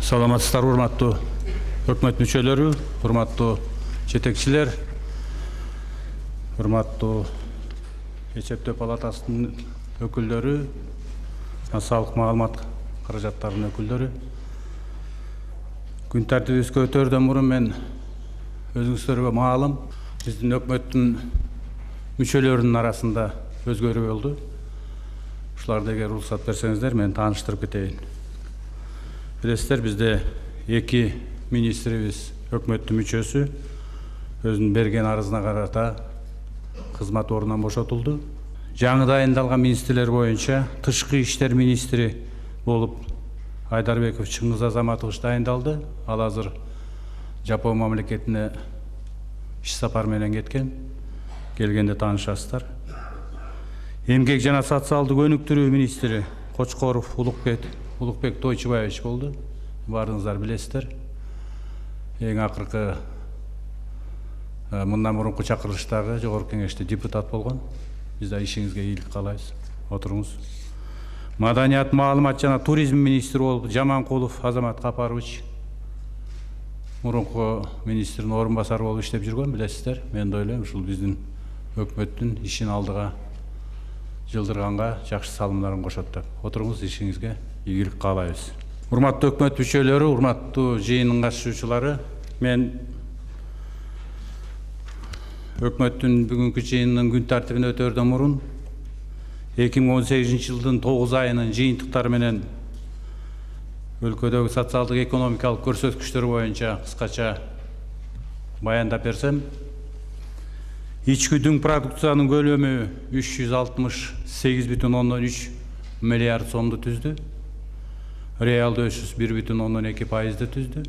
Саламатсыздар, урматтуу өкмөт мүчөлөрү, урматтуу жетекчилер, урматтуу эсептөө палатасынын өкүлдөрү, салык маалымат каражаттарынын өкүлдөрү. Күн тартибибизге өтөрдөн мурун мен өзүңүздөргө маалым, биздин өкмөттүн мүчөлөрүнүн арасында өзгөрүү болду. Ушуларды эгер уруксат берсеңиздер, мен тааныштырып кетейин. Билесиздер, бизде эки министрибиз өкмөттүн мүчөсү өзүнүн берген арызына карата кызмат ордунан бошотулду. Жаңы дайындалган министрлер боюнча тышкы иштер министри болуп Айдарбеков Чыңгыз Азаматович дайындалды. Ал азыр Жапон мамлекетине иш сапар менен кеткен. Келгенде таанышасыздар. Эмгек жана социалдык өнүктүрүү министри Кочкоров Улукбек Тойчубаевич болду. Баарыңыздар билесиздер. Эң акыркы мындан мурунку чакырылыштагы жогорку кеңеште депутат болгон. Биз да ишиңизге ийгилик каалайбыз. Отуруңуз. Маданият, маалымат жана туризм министри болуп Жаманкулов Азамат Капарович мурунку министрдин орун басары болуп иштеп жүргөн, билесиздер. Мен да ойлойм, ушул биздин өкмөттүн ишин алдыга жылдырганга жакшы салымдарын кошот деп. Отуруңуз, ишиңизге ийгилик каалайбыз. Урматтуу өкмөт мүчөлөрү, урматтуу жыйындын катышуучулары, мен өкмөттүн бүгүнкү жыйынынын күн тартибине өтөрдөн мурун 2018 жылдын 9 айынын жыйынтыктары менен өлкөдөгү социалдык экономикалык көрсөткүчтөр боюнча кыскача баяндап берсем, ички дүң продукциянын көлөмү 368,3 миллиард сомду түздү. Реалдуу өсүш 1,2% түздү.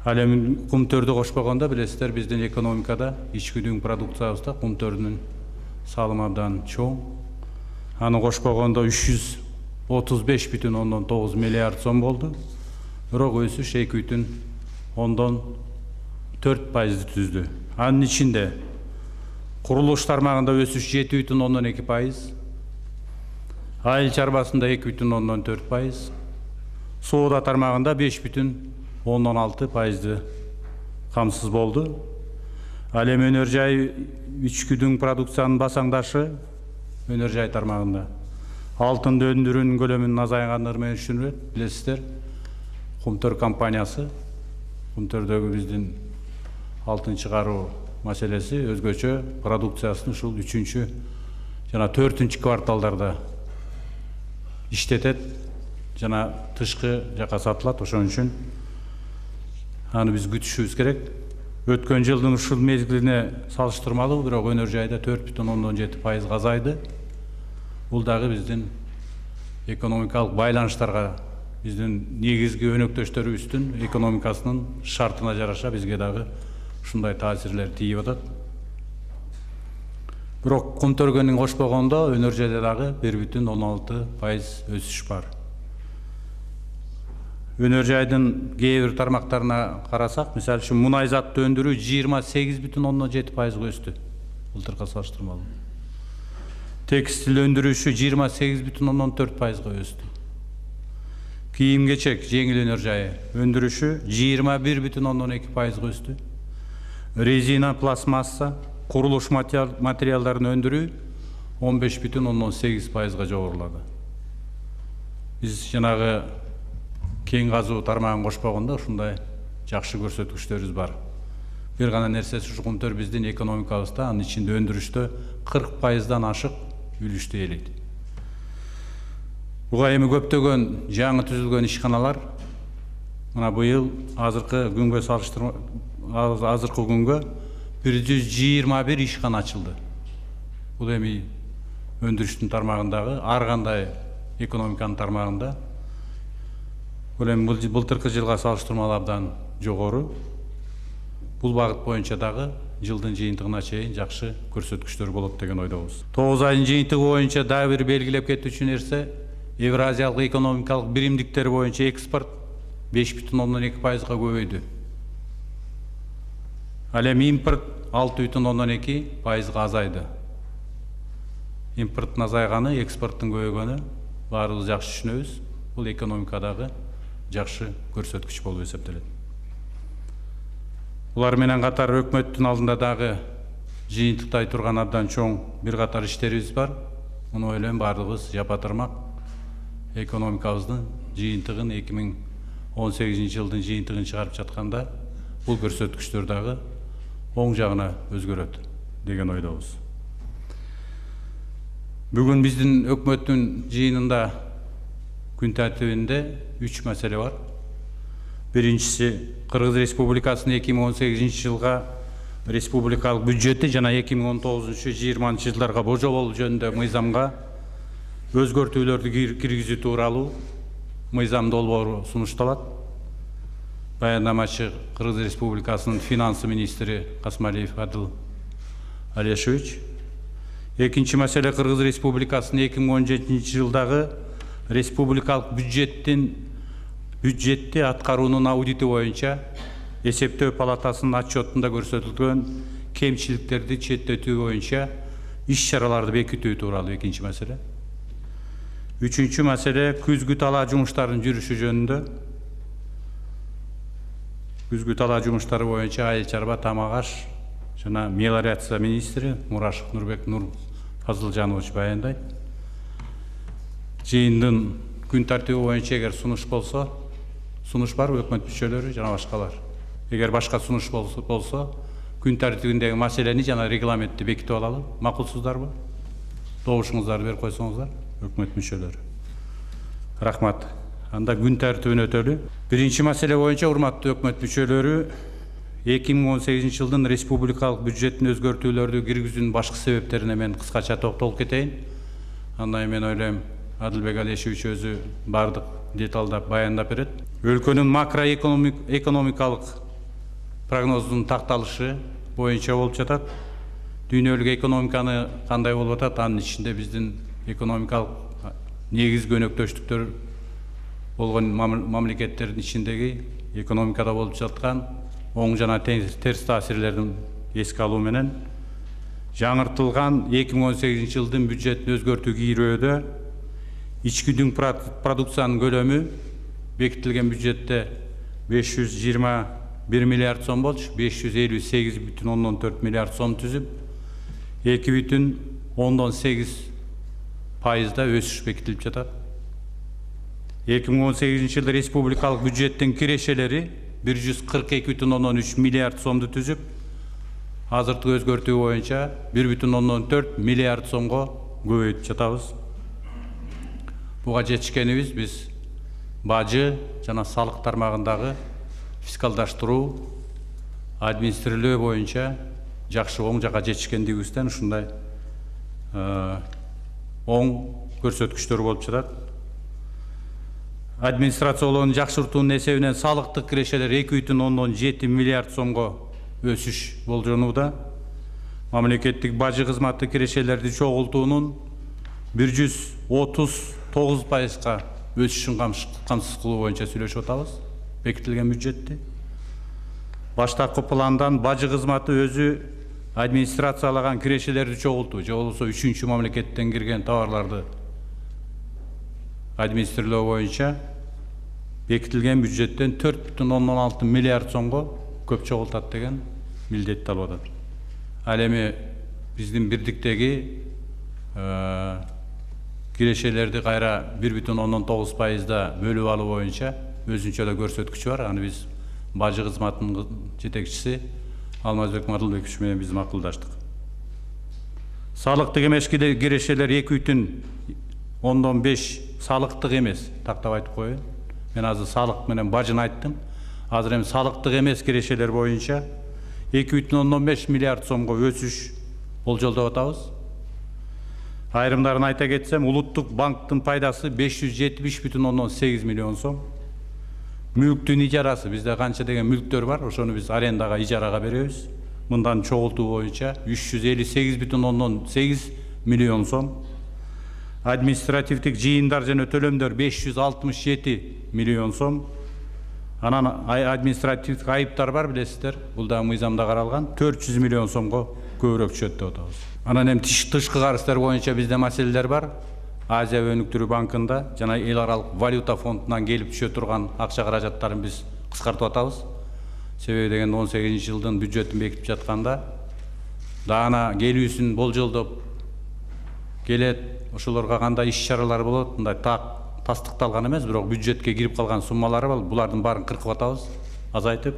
Ал эми кумтөрдү кошпогондо, билесиздер, биздин экономикада ички дүң продукциябызда кумтөрдүн салымы абдан чоң. Аны кошпогондо 335,9 миллиард сом болду. Бирок өсүш 2,4% түздү. Анын ичинде курулуш тармагында өсүш 7,2%, айыл чарбасында 2,4%, соода тармагында 5,6% камсыз болду. Ал эми өнөр жай ички дүң продукциянын басаңдашы өнөр жай тармагында алтынды өндүрүүнүн көлөмүнүн азайгандыгы менен түшүнүлөт. Билесиздер, Кумтөр компаниясы, Кумтөрдөгү биздин алтын чыгаруу маселеси өзгөчө продукциясын ушул 3 жана 4 кварталдарда иштетет жана тышкы жака сатылат. Ошон үчүн аны биз күтүшүбүз керек. Өткөн жылдын ушул мезгилине салыштырмалуу, бирок өнөр жайда 4,7% азайды. Бул дагы биздин экономикалык байланыштарга, биздин негизги өнөктөштөрүбүздүн экономикасынын шартына жараша бизге дагы ушундай таасирлер тийип атат. Бирок кумтөргөнүн кошпогондо өнөр жайда дагы 1,16% өсүш бар. Өнөр жайдын кээ бир тармактарына карасак, мисалы үчүн мунай заттуу өндүрүү 28,7% өстү, былтыркы салыштырмалуу. Текстил өндүрүшү 28,4% өстү. Кийим кечек, жеңил өнөр жайы өндүрүшү 21,2% өстү. Резина, пластмасса, курулуш материалдарын өндүрүү 15,8% жогорулады. Биз жанагы кен казуу тармагын кошпогондо ушундай жакшы көрсөткүчтөрүбүз бар. Бир гана нерсеси ушу Кумтөр биздин экономикабызда, анын ичинде өндүрүштө 40%дан ашык үлүштү ээлейт. Буга эми көптөгөн жаңы түзүлгөн ишканалар, мына быйыл азыркы күнгө 121 ишкана ачылды. Бул эми өндүрүштүн тармагындагы ар кандай экономиканын тармагында. Бул эми былтыркы жылга салыштырмалуу абдан жогору. Бул багыт боюнча дагы жылдын жыйынтыгына чейин жакшы көрсөткүчтөр болот деген ойдобуз. 9 айдын жыйынтыгы боюнча дагы бир белгилеп кетүүчү нерсе, Евразиялык экономикалык биримдиктер боюнча экспорт 5,2%-га көбөйдү. Ал эми импорт 6,2%-га азайды. Импорттун азайганы, экспорттун көбөйгөнү баарыбыз жакшы түшүнөбүз. Бул экономикадагы жакшы көрсөткүч болуп эсептелет. Булар менен катар өкмөттүн алдында дагы жыйынтыктай турган абдан чоң бир катар иштерибиз бар. Муну ойлойм баардыгыбыз жапа тырмак экономикабыздын жыйынтыгын 2018 жылдын жыйынтыгын чыгарып жатканда бул көрсөткүчтөр дагы оң жагына өзгөрөт деген ойдобуз. Бүгүн биздин өкмөттүн жыйынында күн тартибинде 3 маселе бар. Биринчиси Кыргыз Республикасынын 2018 жылга республикалык бюджети жана 2019-20 жылдарга божобол жөнүндө мыйзамга өзгөртүүлөрдү киргизүү тууралуу мыйзам долбоору сунушталат. Баяндамачы Кыргыз Республикасынын финансы министри Касмалиев Адыл Алешевич. Экинчи маселе Кыргыз Республикасынын 2017 жылдагы республикалык бюджетти аткаруунун аудити боюнча эсептөө палатасынын отчетунда көрсөтүлгөн кемчиликтерди четтетүү боюнча иш-чараларды бекитүү тууралуу экинчи маселе. Үчүнчү маселе күзгү талаа жумуштарынын жүрүшү жөнүндө. Күзгү талаа жумуштары боюнча Айыл чарба, тамак аш жана мелиорация министри Мурашев Нурбек Нурфазылжанович баяндайт. Жыйындын күн тартиби боюнча эгер сунуш болсо, сунуш бар өкмөт мүчөлөрү жана башкалар. Эгер башка сунуш болсо, күн тартибиндеги маселени жана регламентти бекитип алалы. Макулсуздарбы? Добушуңуздарды берип койсоңуздар, өкмөт мүчөлөрү. Рахмат. Анда күн тартибин өтөлү. Биринчи маселе боюнча урматтуу өкмөт мүчөлөрү 2018 жылдын республикалык бюджеттин өзгөртүүлөрдү киргизүүнүн башкы себептерине мен кыскача токтолуп кетейин. Андан мен ойлойм Адылбек Алешевич өзү бардык деталдап баяндап берет. Өлкөнүн макроэкономикалык прогноздун такталышы боюнча болуп жатат. Дүйнөлүк экономиканы кандай болуп атат, анын ичинде биздин экономикалык негизги өнөктөштүктөр болгон мамлекеттердин ичиндеги экономикада болуп жаткан оң жана терс таасирлерин эске алуу менен жаңыртылган 2018 жылдын бюджетин өзгөртүү кирүүдө ички дүң продукциянын көлөмү бекитилген бюджетте 521 миллиард сом болчу, 558,4 миллиард сом түзүп, 2,8% өсүш бекитилип жатат. 2018 жылда республикалык бюджеттин кирешелери 142,3 миллиард сомду түзүп, азыркы өзгөртүү боюнча 1,4 миллиард сомго көбөйтүп жатабыз. Буга жетишкенибиз биз бажы жана салык тармагындагы фискалдаштыруу, администрелөө боюнча жакшы оң жакка жетишкендигибизден ушундай оң көрсөткүчтөр болуп жатат. Администрациялоонун жакшыртуунун эсебинен салыктык кирешелер 2,7 миллиард сомго өсүш болжонууда. Мамлекеттик бажы кызматы кирешелерди чогултуунун 139%га өсүшүн камсыз кылуу боюнча сүйлөшүп атабыз бекитилген бюджетти. Баштапкы пландан бажы кызматы өзү администрациялаган кирешелерди чогултуу же болбосо үчүнчү мамлекеттен кирген товарларды администрелөө боюнча бекитилген бюджеттен 4,6 миллиард сомго көп чогултат деген милдетти алып атат. Ал эми биздин бирдиктеги кирешелерди кайра 1,9%да бөлүп алуу боюнча өзүнчө эле көрсөткүчү бар. Аны биз бажы кызматынын жетекчиси Алмазбек Мадылбекович менен биз макулдаштык. Салыктык эмес кирешелер 2,5 салыктык эмес, тактап айтып коеюн. Мен азыр салык менен бажын айттым. Азыр эми салыктык эмес кирешелер боюнча 2,5 миллиард сомго өсүш болжолдоп атабыз. Айрымдарын айта кетсем, улуттук банктын пайдасы 573,8 миллион сом. Мүлктүн ижарасы, бизде канча деген мүлктөр бар, ошону биз арендага, ижарага беребиз. Мындан чогултуу боюнча 358,8 миллион сом. Административдик жыйындар жана төлөмдөр 567 миллион сом. Анан административдик айыптар бар, билесиздер. Бул да мыйзамда каралган 400 миллион сомго көбүрөөк түшөт деп атабыз. Анан эми тышкы карыздар боюнча бизде маселелер бар. Азия өнүктүрүү банкында жана эл аралык валюта фондунан келип түшө турган акча каражаттарын биз кыскартып атабыз. Себеби деген 18 жылдын бюджетин бекитип жатканда даана келүүсүн болжолдоп келет, ошолорго кандай иш чаралар болот, мындай тастыкталган эмес, бирок бюджетке кирип калган суммалары бар. Булардын баарын кыркып атабыз, азайтып.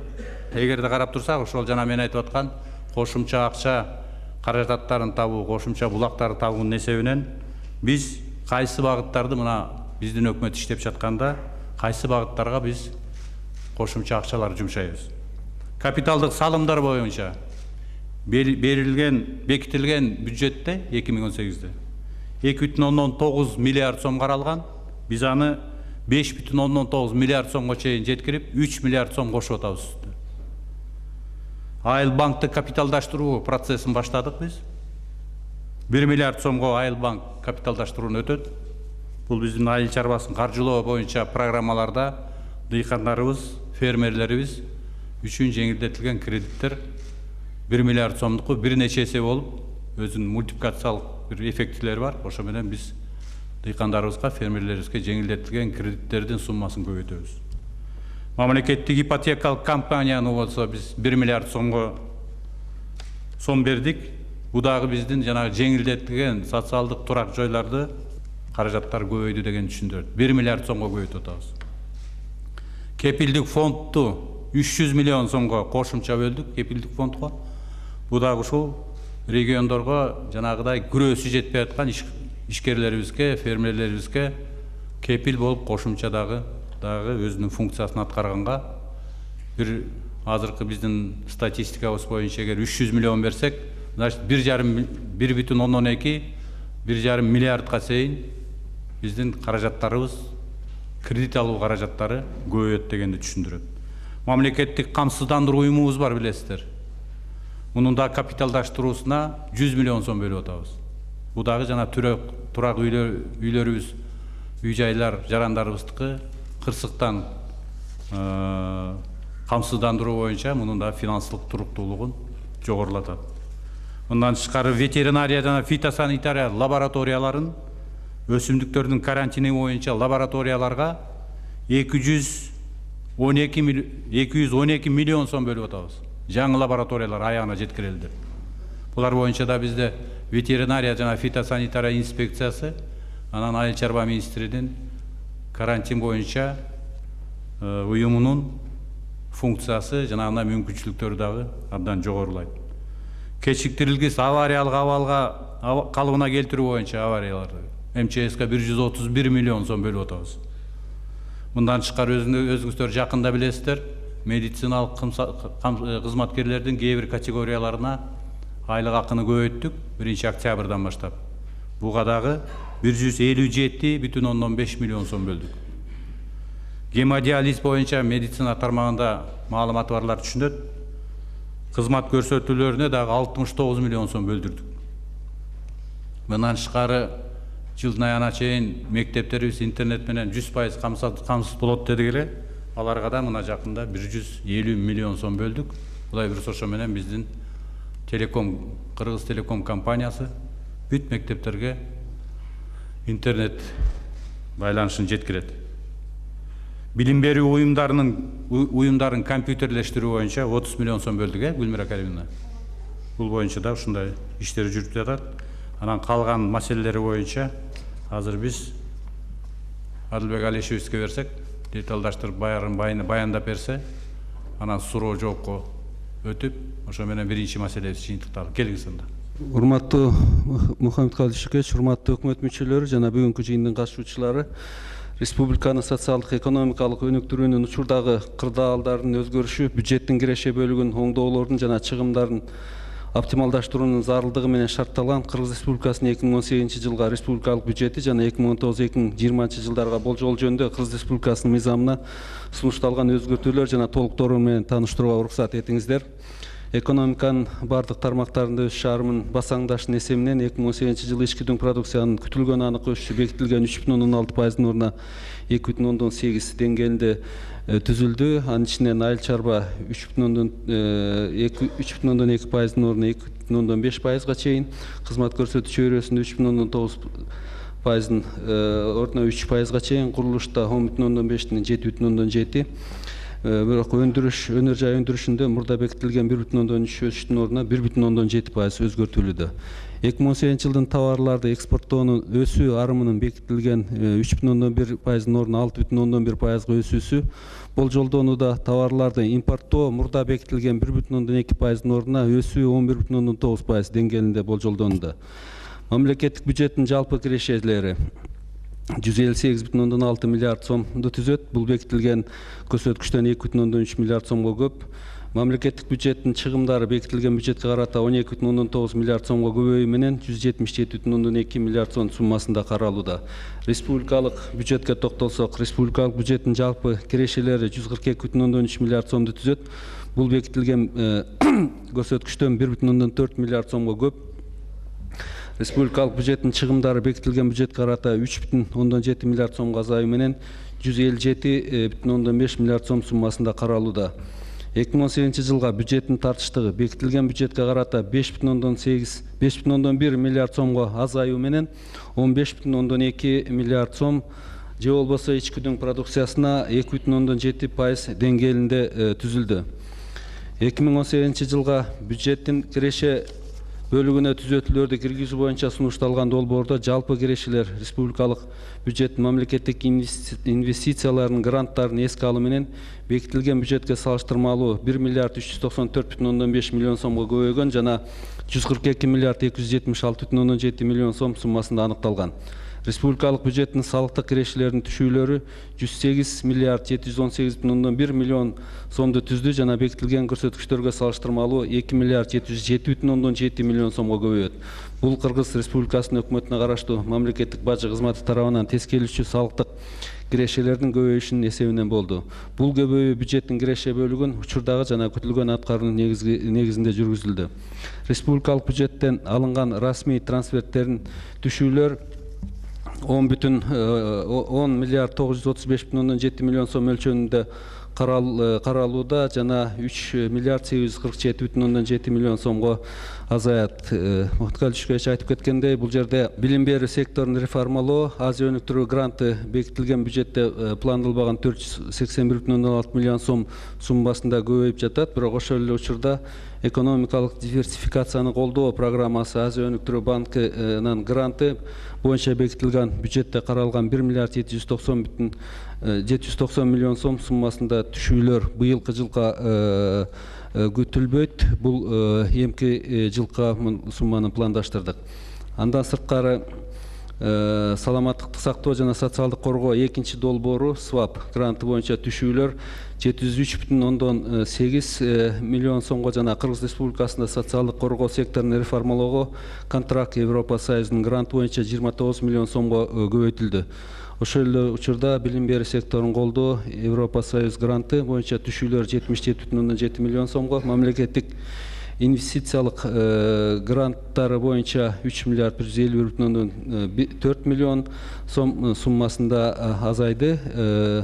Эгерде карап турсак, ошол жана мен айтып аткан кошумча акча каражаттарын табуу, кошумча булактарды табуунун эсебинен биз кайсы багыттарды мына биздин өкмөт иштеп жатканда кайсы багыттарга биз кошумча акчалар жумшайбыз. Капиталдык салымдар боюнча бекитилген бюджетте 2018-де 2,9 миллиард сом каралган. Биз аны 5,9 миллиард сомго чейин жеткирип, 3 миллиард сом кошуп атабыз. Айыл банкты капиталдаштыруу процессин баштадык биз. 1 миллиард сомго айыл банк капиталдаштырууну өтөт. Бул биздин айыл чарбасын каржылоо боюнча программаларда дыйкандарыбыз, фермерлерибиз үчүн жеңилдетилген кредиттер 1 миллиард сомдуку бир нече эсе болуп, өзүнүн мультипликациялык бир эффектилери бар. Ошо менен биз дыйкандарыбызга, фермерлерибизге жеңилдетилген кредиттердин суммасын көбөйтөбүз. Мамлекеттик ипотекалык компанияны болсо биз 1 миллиард сом бердик. Бу дагы биздин жанагы жеңилдетилген социалдык турак жойларды каражаттар көбөйдү деген түшүндүрөт. 1 миллиард сомго көбөйтүп атабыз. Кепилдик фондту 300 миллион сомго кошумча бөлдүк, кепилдик фондко. Бу дагы ушул региондорго жанагыдай күрөөсү жетпей аткан ишкерлерибизге, фермерлерибизге кепил болуп кошумча дагы өзүнүн функциясын аткарганга, бир азыркы биздин статистикабыз боюнча эгер 300 миллион берсек, значит 1,5 миллиардга чейин биздин каражаттарыбыз, кредит алуу каражаттары көбөйөт дегенди түшүндүрөт. Мамлекеттик камсыздандыруу уюмубуз бар, билесиздер. Мунун да капиталдаштыруусуна 100 миллион сом бөлүп атабыз. Бу дагы жана турак үйлөрүбүз, үй жайлар, жарандарыбыздыкы кырсыктан камсыздандыруу боюнча мунун да финансылык туруктуулугун жогорулатат. Мындан тышкары ветеринария жана фитосанитария лабораторияларын, өсүмдүктөрдүн карантини боюнча лабораторияларга 212 миллион сом бөлүп атабыз. Жаңы лабораториялар аягына жеткирилди. Булар боюнча да бизде ветеринария жана фитосанитария инспекциясы, анан айыл чарба министринин карантин боюнча уюмунун функциясы жана мүмкүнчүлүктөрү дагы абдан жогорулайт. Кечиктирилгис авариялык абалга калыбына келтирүү боюнча аварияларды МЧСке 131 миллион сом бөлүп атабыз. Мындан тышкары өзүңүздөр жакында билесиздер, медициналык кызматкерлердин кээ бир категорияларына айлык акыны көбөйттүк 1 октябрдан баштап. Буга дагы 157,5 миллион сом бөлдүк. Гемодиализ боюнча медицина тармагында маалыматы барлар түшүнөт. Кызмат көрсөтүүлөрүнө дагы 69 миллион сом бөлдүрдүк. Мындан тышкары жылдын аягына чейин мектептерибиз интернет менен 100% камсыз болот дедик эле. Аларга да мына жакында 150 миллион сом бөлдүк. Кудай буюрса ошо менен биздин Кыргыз Телеком компаниясы бүт мектептерге интернет байланышын жеткирет. Билим берүү уюмдарын компьютерлештирүү боюнча 30 миллион сом бөлдүк, Гүлмира Каримовна. Бул боюнча да ушундай иштер жүрүп жатат. Анан калган маселелери боюнча азыр биз Адылбек Алишевичке берсек, деталдаштырып баяндап берсе, анан суроо жоопко өтүп, ошо менен биринчи маселебиз жыйынтыкталды. Келиңиз анда. Урматтуу Мухаммед Калишевич, урматтуу өкмөт мүчөлөрү жана бүгүнкү жыйындын катышуучулары, республиканын социалдык экономикалык өнүктүрүүнүн учурдагы кырдаалдарын өзгөрүшү, бюджеттин киреше бөлүгүн оңдоолордун жана чыгымдарын оптималдаштыруунун зарылдыгы менен шартталган Кыргыз Республикасынын 2018 жылга республикалык бюджети жана 2019-2020 жылдарга болжол жөнүндө Кыргыз Республикасынын мыйзамына сунушталган өзгөртүүлөр жана толуктоору менен тааныштырууга уруксат этиңиздер. Экономиканын бардык тармактарында өсүш арымын басаңдашынын эсебинен 2018 жылы ички дүң продукциянын күтүлгөн анык өсүшү бекитилген 3,6%-ын ордуна 2,8 деңгээлинде түзүлдү. Анын ичинен айыл чарба 3,2%-ын ордуна 2,5%-га чейин, кызмат көрсөтүү чөйрөсүндө 3,9% пайыздын ордуна 3%га чейин, курулушта 10,5-тен 7,7. Бирок өнөр жай өндүрүшүндө мурда бекитилген 1,3 өсүштүн ордуна 1,7% өзгөртүлүүдө. 2018 жылдын товарларды экспорттоонун өсүү арымынын бекитилген 3,1%-дын ордуна 6,1%га өсүүсү болжолдонууда. Товарларды импорттоо мурда бекитилген 1,2%-дын ордуна өсүү 11,9% деңгээлинде болжолдонууда. Мамлекеттик бюджеттин жалпы кирешелери 158,6 миллиард сомду түзөт. Бул бекитилген көрсөткүчтөн 2,3 миллиард сомго көп. Мамлекеттик бюджеттин чыгымдары бекитилген бюджетке карата 12,9 миллиард сомго көбөйүү менен 177,2 миллиард сом суммасында каралууда. Республикалык бюджетке токтолсок, республикалык бюджеттин жалпы кирешелери 142,3 миллиард сомду түзөт. Бул бекитилген көрсөткүчтөн 1,4 миллиард сомго көп. Республикалык бюджеттин чыгымдары бекитилген бюджетке карата 3,7 миллиард сомго азайуу менен 157,5 миллиард сом суммасында каралууда. 2018 жылга бюджеттин тартыштыгы бекитилген бюджетке карата 5,1 миллиард сомго азайуу менен 15,2 миллиард сом же болбосо ичкүдүн продукциясына 2,7% деңгээлинде түзүлдү. 2018 жылга бюджеттин киреше бөлүгүнө түзөтүүлөрдү киргизүү боюнча сунушталган долбоордо жалпы кирешелер республикалык бюджеттин мамлекеттик инвестициялардын гранттарын эске алуу менен бекитилген бюджетке салыштырмалуу 1 миллиард 394,5 миллион сомго көбөйгөн жана 142 миллиард 276,7 миллион сом суммасында аныкталган. Республикалык бюджеттин салыктык кирешелердин түшүүлөрү 108 миллиард 718,1 миллион сомду түздү жана бекитилген көрсөткүчтөргө салыштырмалуу 2 миллиард 707,7 миллион сомго көбөйөт. Бул Кыргыз Республикасынын өкмөтүнө караштуу мамлекеттик бажы кызматы тарабынан тескерилүүчү салыктык кирешелердин көбөйүшүнүн эсебинен болду. Бул көбөйүү бюджеттин киреше бөлүгүн учурдагы жана күтүлгөн аткаруунун негизинде жүргүзүлдү. Республикалык бюджеттен алынган расмий трансферттердин түшүүлөр 10 миллиард 935,7 миллион сом мөлчөрүндө каралууда жана 3 миллиард 847,7 миллион сомго азаят. Мухтар Алишерович айтып кеткендей, бул жерде билим берүү секторун реформалоо, Азия өнүктүрүү гранты бекитилген бюджетте пландалбаган 481,6 миллион сом суммасында көбөйүп жатат. Бирок ошол эле учурда экономикалык диверсификацияны колдоо программасы Азия өнүктүрүү банкынын гранты боюнча бекитилген бюджетте каралган 1 миллиард 790 миллион сом суммасында түшүүлөр быйылкы жылга күтүлбөйт. Бул эмки жылга сумманы пландаштырдык. Андан сырткары саламаттыкты сактоо жана социалдык коргоо экинчи долбоору СВАП гранты боюнча түшүүлөр 703,8 миллион сомго жана Кыргыз Республикасында социалдык коргоо секторун реформалоого контракт Европа Союзунун гранты боюнча 29 миллион сомго көбөйтүлдү. Ошол эле учурда билим берүү секторун колдоо Европа Союз гранты боюнча түшүүлөр 77,7 миллион сомго, мамлекеттик инвестициялык гранттары боюнча 3 миллиард 151,4 миллион сом суммасында азайды.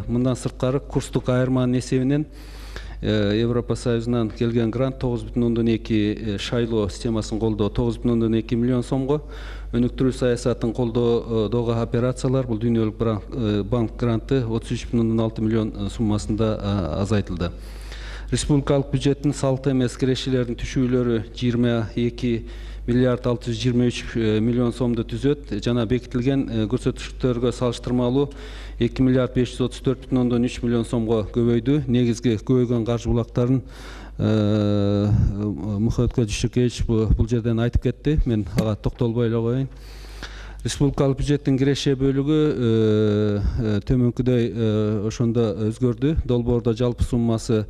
Мындан сырткары курстук айырманын эсебинен Европа Союзунан келген грант 9,2 шайлоо системасын колдоо 9,2 миллион сомго, өнүктүрүү саясатын колдоодогу операциялар бул Дүйнөлүк банк гранты 33,6 миллион суммасында азайтылды. Республикалык бюджеттин салык эмес кирешелердин түшүүлөрү 22 миллиард 623 миллион сомду түзөт жана бекитилген көрсөткүчтөргө салыштырмалуу 2 миллиард 534,3 миллион сомго көбөйдү. Негизги көбөйгөн каржы булактарын Мухтар Алишерович бул жерден айтып кетти. Мен ага токтолбой эле коеюн. Республикалык бюджеттин киреше бөлүгү төмөнкүдөй ошондо өзгөрдү. Долбоордо жалпы суммасы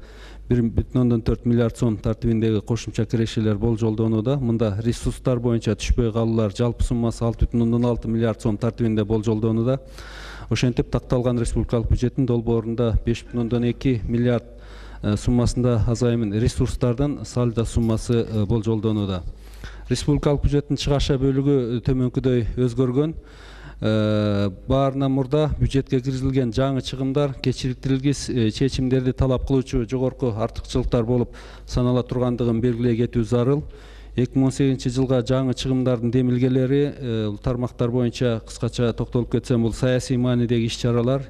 1,4 миллиард сом тартибиндеги кошумча кирешелер болжолдонууда. Мында ресурстар боюнча түшпөй калуулар жалпы суммасы 6,6 миллиард сом тартибинде болжолдонууда. Ошентип такталган республикалык бюджеттин долбоорунда 5,2 миллиард суммасында азайым ресурстардын сальдо суммасы болжолдонууда. Республикалык бюджеттин чыгаша бөлүгү төмөнкүдөй өзгөргөн. Баарынан мурда бюджетке киргизилген жаңы чыгымдар кечириктирилгис чечимдерди талап кылуучу жогорку артыкчылыктар болуп санала тургандыгын белгилей кетүү зарыл. 2018 жылга жаңы чыгымдардын демилгелери тармактар боюнча кыскача токтолуп кетсем, бул саясий маанидеги иш-чаралар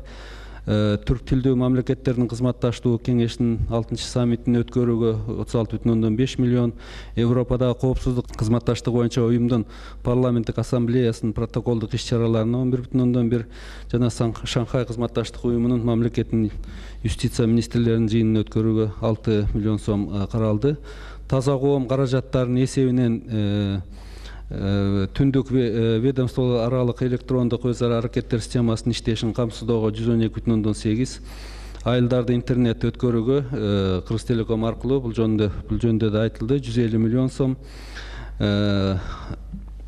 түрк тилдүү мамлекеттердин кызматташтыгы кеңешинин 6-чы саммитин өткөрүүгө 36,5 миллион, Европадагы коопсуздук кызматташтыгы боюнча уюмдун парламенттик ассамблеясынын протоколдук иш-чараларына 11,1, жана Шанхай кызматташтык уюмунун мамлекеттин юстиция министрлеринин жыйынын өткөрүүгө 6 миллион сом каралды. Таза коом каражаттарынын эсебинен түндүк ведомство аралык электрондук өз ара аракеттер системасынын иштешин камсыздоого 112,8, айылдарды интернет өткөрүүгө Кыргыз Телеком аркылуу бул жөнүндө да айтылды 150 миллион сом.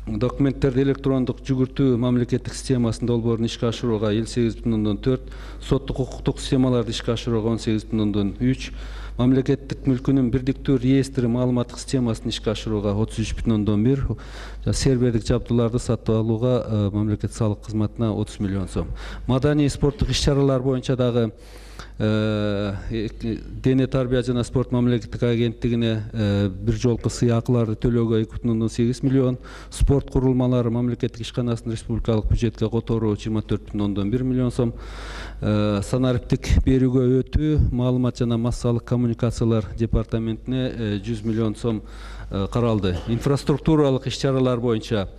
Документтерди электрондук жүгүртүү мамлекеттик системасынын долбоорун ишке ашырууга 58,4, соттук укуктук системаларды ишке ашырууга 18,3, мамлекеттик мүлкүнүн бирдиктүү реестри маалыматтык системасын ишке ашырууга 33,1, сервердик жабдууларды сатып алууга мамлекеттик салык кызматына 30 миллион сом. Маданий спорттук иш-чаралар боюнча дагы дене тарбия жана спорт мамлекеттик агенттигине бир жолку сыйакыларды төлөөгө 2,8 миллион, спорт курулмалары мамлекеттик ишканасынын республикалык бюджетке которуу 24,1 миллион сом, санариптик берүүгө өтүү маалымат жана массалык коммуникациялар департаментине 100 миллион сом каралды. Инфраструктуралык иш-чаралар боюнча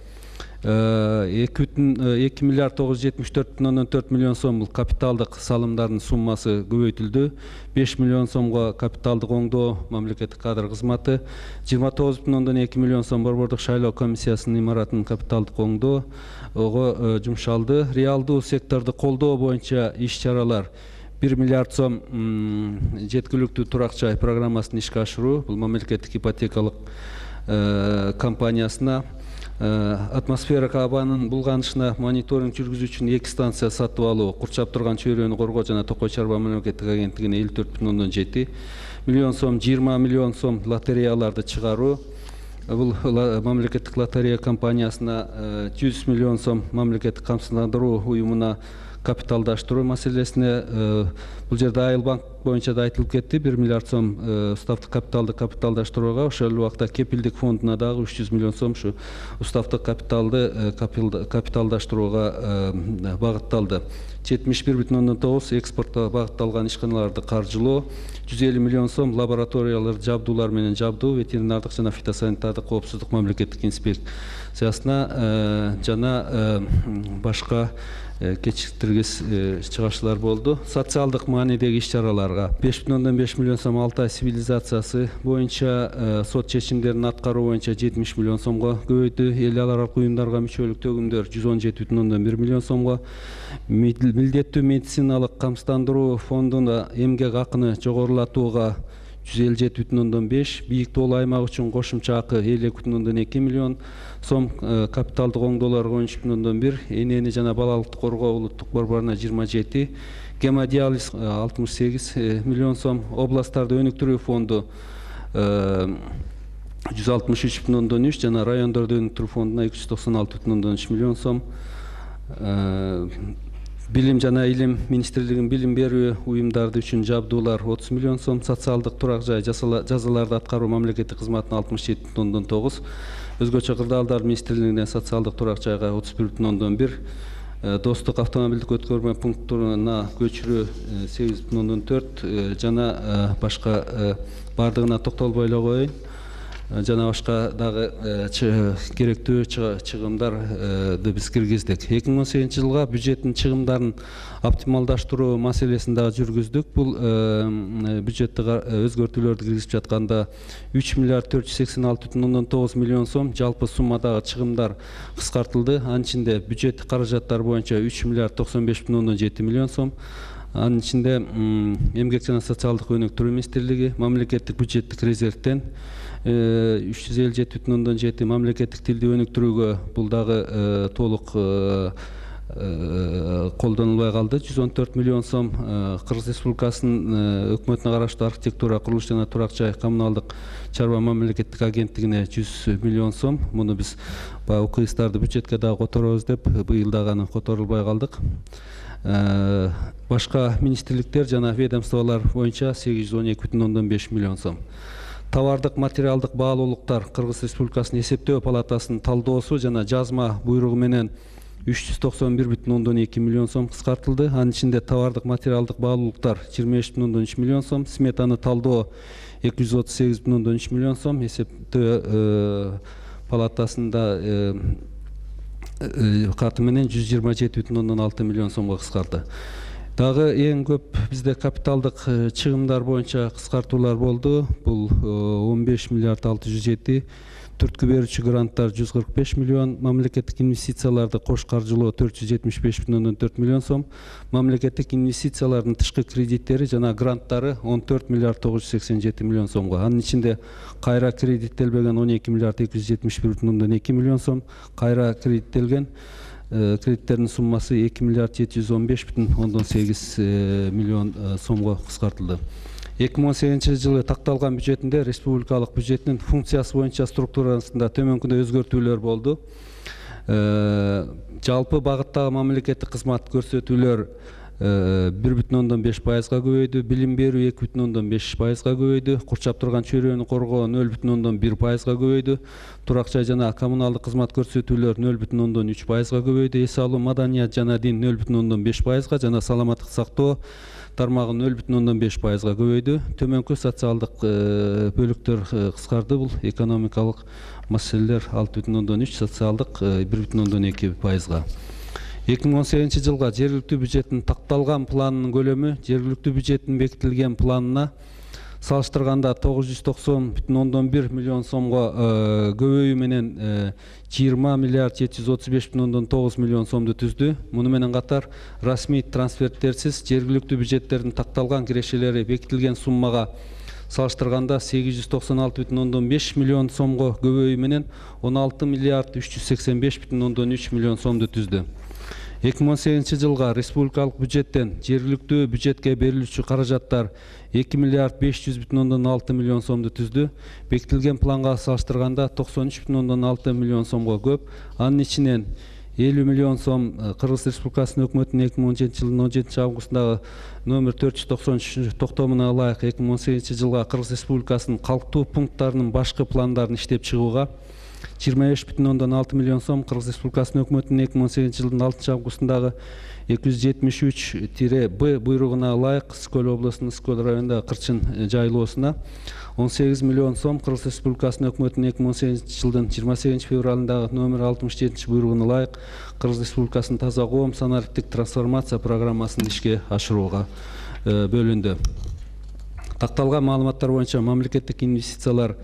2 миллиард 974,4 миллион сом капиталдык салымдардын суммасы көбөйтүлдү. 5 миллион сомго капиталдык оңдоо мамлекеттик кадр кызматы, 29,2 миллион сом борбордук шайлоо комиссиясынын имаратынын капиталдык оңдоого жумшалды. Реалдуу секторду колдоо боюнча иш-чаралар 1 миллиард сом жеткиликтүү турак жай программасын ишке ашыруу, бул мамлекеттик ипотекалык компаниясына, атмосферик абанын булганышына мониторинг жүргүзүү үчүн 2 станция сатып алуу, курчап турган чөйрөнү коргоо жана Токой чарба мамлекеттик агенттигине 54,7 миллион сом, 20 миллион сом лотереяларды чыгаруу, бул мамлекеттик лотерея компаниясына 100 миллион сом мамлекеттик камсыздандыруу уюмуна капиталдаштыруу маселесине, бул жерде Айыл банк боюнча да айтылып кетти, 1 миллиард сом уставдык капиталды капиталдаштырууга, ошол убакта кепилдик фондуна дагы 300 миллион сом ушу уставдык капиталды капиталдаштырууга багытталды. 71,9 экспортко багытталган ишканаларды каржылоо, 150 миллион сом лабораторияларды жабдуулар менен жабдуу, ветеринардык жана фитосанитардык коопсуздук мамлекеттик инспекциясына жана башка кечиктиргис чыгашуулар болду. Социалдык маанидеги иш-чараларга 5,5 миллион сом Алтай цивилизациясы боюнча сот чечимдерин аткаруу боюнча 70 миллион сомго көбөйтүү, эл аралык уюмдарга мүчөлүк төгүмдөр 117,1 миллион сомго, милдеттүү медициналык камсыздандыруу фондуна эмгек акыны жогорулатууга 157,5, бийик тоолуу аймак үчүн кошумча акы 52,2 миллион сом, капиталдык оңдоолорго 13,1, энени жана балалыкты коргоо улуттук борборуна 27, гемодиализ 68 миллион сом, областтарды өнүктүрүү фонду 163,3 жана райондорду өнүктүрүү фондуна 296,3 миллион сом. Билим жана илим министрлигинин билим берүү уюмдарды үчүн жабдуулар 30 миллион сом, социалдык турак жай жазаларды аткаруу мамлекеттик кызматына 67,9, өзгөчө кырдаалдар министрлигине социалдык турак жайга 31,1, достук автомобилдик өткөрмө пунктуна көчүрүү 8,4 жана башка бардыгына токтолбой эле коеюн. Жана башка дагы керектүү чыгымдарды биз киргиздик. 2018 жылга бюджеттин чыгымдарын оптималдаштыруу маселесин дагы жүргүздүк. Бул бюджетти өзгөртүүлөрдү киргизип жатканда 3 миллиард 486,9 миллион сом жалпы суммадагы чыгымдар кыскартылды. Анын ичинде бюджеттик каражаттар боюнча 3 миллиард 95,7 миллион сом. Анын ичинде эмгек жана социалдык өнүктүрүү министрлиги мамлекеттик бюджеттик резервден 357,7 мамлекеттик тилди өнүктүрүүгө бул дагы толук колдонулбай калды. 114 миллион сом Кыргыз Республикасынын өкмөтүнө караштуу архитектура, курулуш жана турак жай коммуналдык чарба мамлекеттик агенттигине 100 миллион сом. Муну биз баягы УКСтарды бюджетке дагы которобуз деп быйыл дагы аны которулбай калдык. Башка министрликтер жана ведомстволор боюнча 812,5 миллион сом. Товардык материалдык баалуулуктар Кыргыз Республикасынын эсептөө палатасынын талдоосу жана жазма буйругу менен 391,2 миллион сом кыскартылды. Анын ичинде товардык материалдык баалуулуктар 25,3 миллион сом, сметаны талдоо 238,3 миллион сом, эсептөө палатасында каты менен 127,6 миллион сомго кыскарды. Дагы эң көп бизде капиталдык чыгымдар боюнча кыскартуулар болду. Бул 15 миллиард 607, түрткү берүүчү гранттар 145 миллион, мамлекеттик инвестицияларды кош каржылоо 475,4 миллион сом, мамлекеттик инвестициялардын тышкы кредиттери жана гранттары 14 миллиард 987 миллион сомго. Анын ичинде кайра кредиттелбеген 12 миллиард 271,2 миллион сом, кайра кредиттелген кредиттердин суммасы 2 миллиард 715,8 миллион сомго кыскартылды. 2018 жылы такталган бюджетинде республикалык бюджеттин функциясы боюнча структурасында төмөнкүндөй өзгөртүүлөр болду. Жалпы багыттагы мамлекеттик кызмат көрсөтүүлөр 1,5%-га көбөйдү, билим берүү 2,5%-га көбөйдү, курчап турган чөйрөнү коргоо 0,1%-га көбөйдү, турак жай жана коммуналдык кызмат көрсөтүүлөр 0,3%-га көбөйдү, эс алуу, маданият жана дин 0,5%-га жана саламаттык сактоо тармагы 0,5%-га көбөйдү. Төмөнкү социалдык бөлүктөр кыскарды. Бул экономикалык маселелер 6,3, социалдык 1,2%-га. 2018 жылга жергиликтүү бюджеттин такталган планынын көлөмү жергиликтүү бюджеттин бекитилген планына салыштырганда 990,1 миллион сомго көбөйүү менен 20 миллиард 735,9 миллион сомду түздү. Муну менен катар расмий трансферттерсиз жергиликтүү бюджеттердин такталган кирешелери бекитилген суммага салыштырганда 896,5 миллион сомго көбөйүү менен 16 миллиард 385,3 миллион сомду түздү. 2018 жылга республикалык бюджеттен жергиликтүү бюджетке берилүүчү каражаттар 2 миллиард 500,6 миллион сомду түздү. Бекитилген планга салыштырганда 93,6 миллион сомго көп. Анын ичинен 50 миллион сом Кыргыз Республикасынын өкмөтүнүн 2017 жылдын 17 августундагы номер 493 токтомуна ылайык 2018 жылга Кыргыз Республикасынын калктуу пункттарынын башкы пландарын иштеп чыгууга 25,6 миллион сом, Кыргыз Республикасынын өкмөтүнүн 2018 жылдын 6 августундагы 273-Б буйругуна ылайык Скөл облусунун Скөл районундагы Кырчын жайлоосуна 18 миллион сом, Кыргыз Республикасынын өкмөтүнүн 2018 жылдын 28 февралындагы номер 67 буйругуна ылайык Кыргыз Республикасынын таза коом санариптик трансформация программасын ишке ашырууга бөлүндү. Такталган маалыматтар боюнча мамлекеттик инвестициялар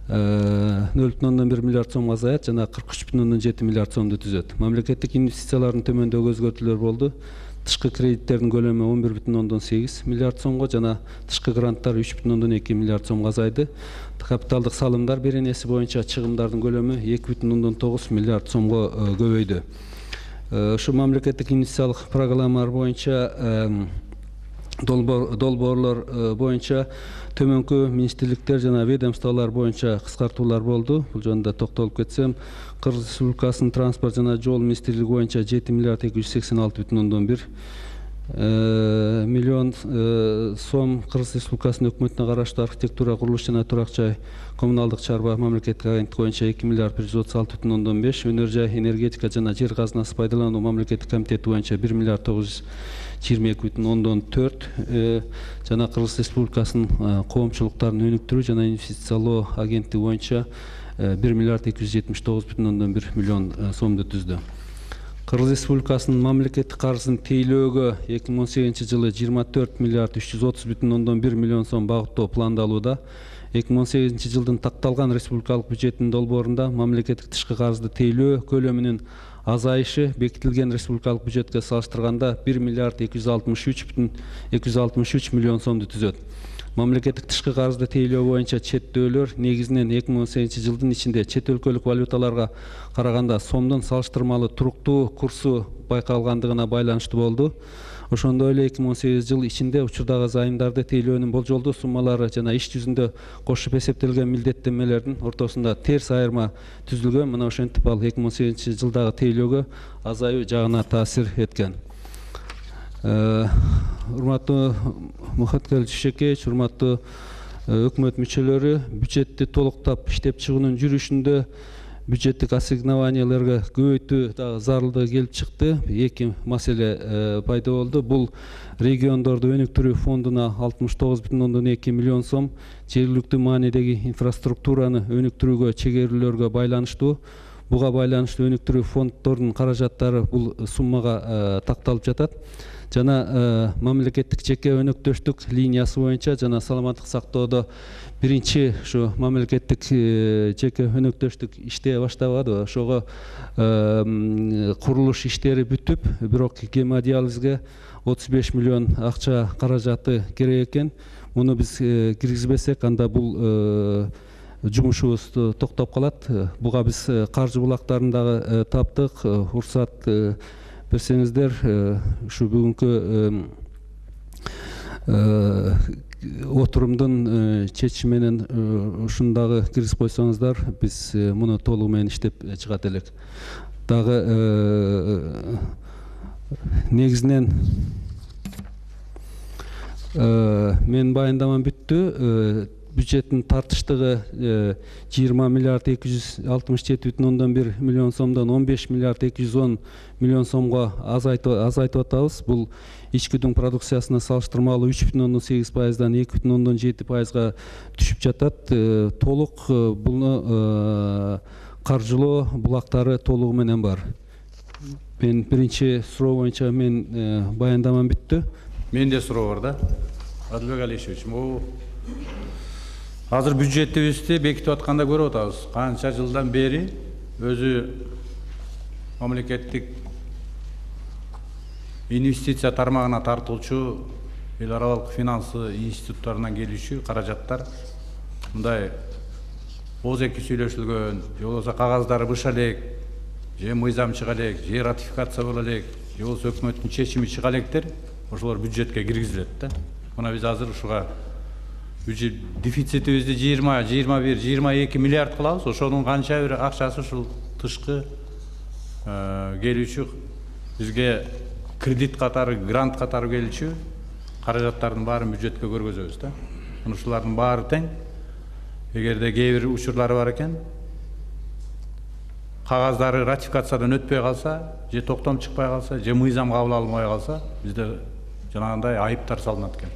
0,1 миллиард сомго азаят жана 43,7 миллиард сомду түзөт. Мамлекеттик инвестициялардын төмөндөгү өзгөртүүлөр болду. Тышкы кредиттердин көлөмү 11,8 миллиард сомго жана тышкы гранттар 3,2 миллиард сомго азайды. Капиталдык салымдар беренеси боюнча чыгымдардын көлөмү 2,9 миллиард сомго көбөйдү. Ушу мамлекеттик инвестициялык программалар боюнча долбоорлор боюнча төмөнкү министрликтер жана ведомстволор боюнча кыскартуулар болду. Бул жөнүндө токтолуп кетсем, Кыргыз Республикасынын транспорт жана жол министрлиги боюнча 7 миллиард 286,1 миллион сом, Кыргыз Республикасынын өкмөтүнө караштуу архитектура, курулуш жана турак жай коммуналдык чарба мамлекеттик агенттик боюнча 2 миллиард 136,5, өнөр жай, энергетика жана жер казынасын пайдалануу мамлекеттик комитети боюнча 1 миллиард 922,4, жана Кыргыз Республикасынын коомчулуктарын өнүктүрүү жана инвестициялоо агенттиги боюнча 1 миллиард 279,1 миллион сомду түздү. Кыргыз Республикасынын мамлекеттик карызын тейлөөгө 2018 жылы 24 миллиард 330,1 миллион сом багыттоо пландалууда. 2018 жылдын такталган республикалык бюджеттин долбоорунда мамлекеттик тышкы карызды тейлөө көлөмүнүн азайышы бекитилген республикалык бюджетке салыштырганда 1 миллиард 263 миллион сомду түзөт. Мамлекеттик тышкы карызды тейлөө боюнча четтөөлөр негизинен 2018 жылдын ичинде чет өлкөлүк валюталарга караганда сомдун салыштырмалуу туруктуу курсу байкалгандыгына байланыштуу болду. Ошондой эле 2018 жыл ичинде учурдагы зайымдарды тейлөөнүн болжолдуу суммалары жана иш жүзүндө кошуп эсептелген милдеттенмелердин ортосунда терс айырма түзүлгөн. Мына ошентип ал 2018 жылдагы тейлөөгө азаюу жагына таасир эткен. Урматтуу Мухаткел Шишекеевич, урматтуу өкмөт мүчөлөрү бюджетти толуктап иштеп чыгуунун жүрүшүндө бюджеттик ассигнованияларга көбөйтүү дагы зарылдыгы келип чыкты. Эки маселе пайда болду. Бул региондорду өнүктүрүү фондуна 69,2 миллион сом, жергиликтүү маанидеги инфраструктураны өнүктүрүүгө чегерүүлөргө байланыштуу. Буга байланыштуу өнүктүрүү фонддордун каражаттары бул суммага такталып жатат. Жана мамлекеттик жеке өнөктөштүк линиясы боюнча жана саламаттык сактоодо биринчи ушу мамлекеттик жеке өнөктөштүк иштей баштабады. Ошого курулуш иштери бүтүп, бирок гемодиализге 35 миллион акча каражаты керек экен. Муну биз киргизбесек, анда бул жумушубуз токтоп калат. Буга биз каржы булактарын дагы таптык. Уруксат берсеңиздер, ушу бүгүнкү отурумдун чечими менен ушуну дагы киргизип койсоңуздар, биз муну толугу менен иштеп чыгат элек. Дагы негизинен менин баяндамам бүттү. Бюджеттин тартыштыгы 20 миллиард 267,1 миллион сомдон 15 миллиард 210 миллион сомго азайтып атабыз. Бул ичкидүн продукциясына салыштырмалуу 3,8%дан 2,7%га түшүп жатат. Толук буну каржылоо булактары толугу менен бар. Мен биринчи суроо боюнча мен баяндамам бүттү. Менде суроо бар да. Адылбек Алишевич, азыр бюджетибизди бекитип атканда көрүп атабыз. Канча жылдан бери өзү мамлекеттик инвестиция тармагына тартылчу эл аралык финансы институттарынан келүүчү каражаттар мындай ооз-эки сүйлөшүлгөн, же болбосо кагаздары быша элек, же мыйзам чыга элек, же ратификация боло элек, же болбосо өкмөттүн чечими чыга электер, ошолор бюджетке киргизилет да. Мына биз азыр ушуга дефицитибизди 20, 21, 22 миллиард кылабыз. Ошонун канча бир акчасы ушул тышкы келүүчү бизге кредит катары, грант катары келүүчү каражаттардын баарын бюджетке көргөзөбүз да. Ушулардын баары тең. Эгерде кээ бир учурлары бар экен, кагаздары ратификациядан өтпөй калса, же токтом чыкпай калса, же мыйзам кабыл алынбай калса, бизде жанагындай айыптар салынат экен.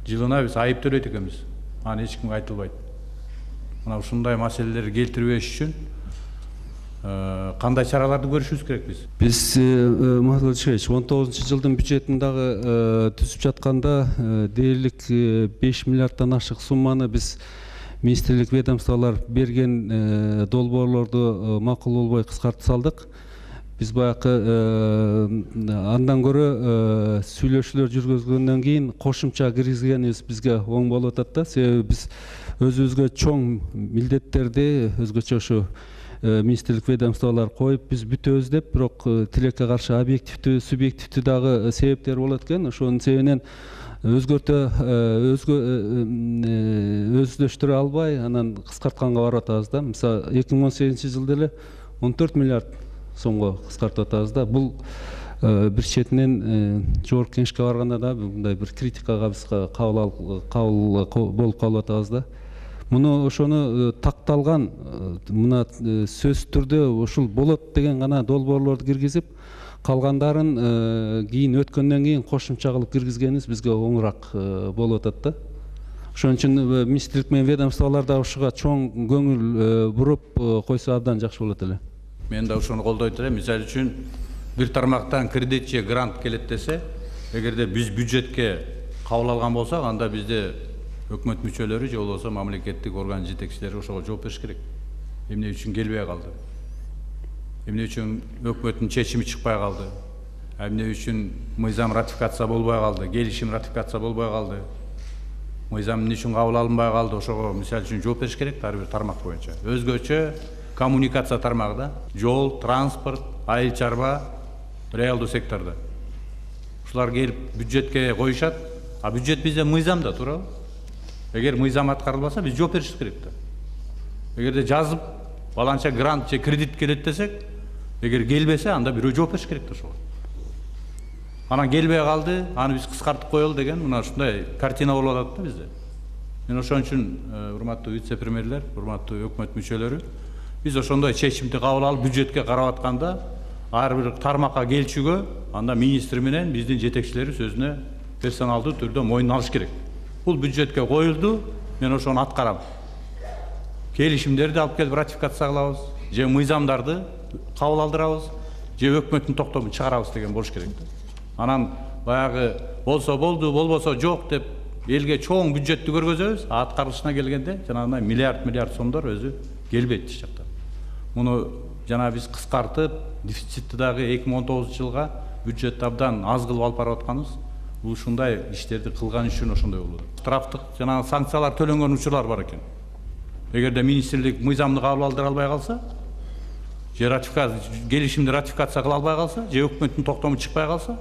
Жылына биз айып төлөйт экенбиз. Аны эч кимге айтылбайт. Мына ушундай маселелерди келтирбеш үчүн кандай чараларды көрүшүбүз керек биз? Биз Мухаммед Алишевич 19-жылдын бюджетин дагы түзүп жатканда дээрлик 5 миллиарддан ашык сумманы биз министрлик ведомстволор берген долбоорлорду макул болбой кыскартып салдык. Биз баягы андан көрө сүйлөшүүлөр жүргүзгөндөн кийин кошумча киргизгенибиз бизге оң болуп атат да. Себеби биз өзүбүзгө чоң милдеттерди өзгөчө ушу министрлик ведомстволор коюп биз бүтөбүз деп, бирок тилекке каршы объективдүү, субъективдүү дагы себептер болот экен. Ошонун себебинен өздөштүрө албай анан кыскартканга барып атабыз да. Мисалы 2018-жылда эле 14 миллиард сомго кыскартып атабыз да. Бул бир четинен жогорку кеңешке барганда да мындай бир критикага биз кабыл болуп калып атабыз да. Муну ошону такталган мына сөзсүз түрдө ушул болот деген гана долбоорлорду киргизип, калгандарын кийин өткөндөн кийин кошумча кылып киргизгенибиз бизге оңураак болуп атат да. Ошон үчүн министрлик менен ведомстволор да ушуга чоң көңүл буруп койсо абдан жакшы болот эле. Мен да ошону колдойт элем. Мисалы үчүн бир тармактан кредит же грант келет десе, эгерде биз бюджетке кабыл алган болсок, анда бизде өкмөт мүчөлөрү же болбосо мамлекеттик орган жетекчилери ошого жооп бериш керек. Эмне үчүн келбей калды? Эмне үчүн өкмөттүн чечими чыкпай калды? Эмне үчүн мыйзам ратификация болбой калды? Келишим ратификация болбой калды? Мыйзам эмне үчүн кабыл алынбай калды? Ошого мисалы үчүн жооп бериш керек ар бир тармак боюнча. Өзгөчө коммуникация тармагында, жол, транспорт, айыл чарба, реалдуу секторда. Ушулар келип бюджетке коюшат, а бюджет бизде мыйзамда туурабы? Эгер мыйзам аткарылбаса, биз жооп беришибиз керек да. Эгерде жазып, баланча грант же кредит келет десек, эгер келбесе, анда бирөө жооп бериш керек да ошого. Анан келбей калды, аны биз кыскартып коелу деген мына ушундай картина болуп атат да бизде. Мен ошон үчүн урматтуу вице-премьерлер, урматтуу өкмөт мүчөлөрү, биз ошондой чечимди кабыл алып бюджетке карап атканда ар бир тармакка келчүгө анда министр менен биздин жетекчилери сөзүнө персоналдуу түрдө мойнун алыш керек. Бул бюджетке коюлду, мен ошону аткарам. Келишимдерди алып келип ратификация кылабыз, же мыйзамдарды кабыл алдырабыз, же өкмөттүн токтомун чыгарабыз деген болуш керек. Анан баягы болсо болду, болбосо жок деп элге чоң бюджетти көргөзөбүз, аткарылышына келгенде жанагындай миллиард сомдор өзү келбейт тиш жакта. Муну жана биз кыскартып, дефицитти дагы 2019 жылга бюджетти абдан аз кылып алып барып атканыбыз, бул ушундай иштерди кылган үчүн ошондой болду. Штрафтык жана санкциялар төлөнгөн учурлар бар экен. Эгерде министрлик мыйзамды кабыл алдыра албай калса, же келишимди ратификация кыла албай калса, же өкмөттүн токтому чыкпай калса,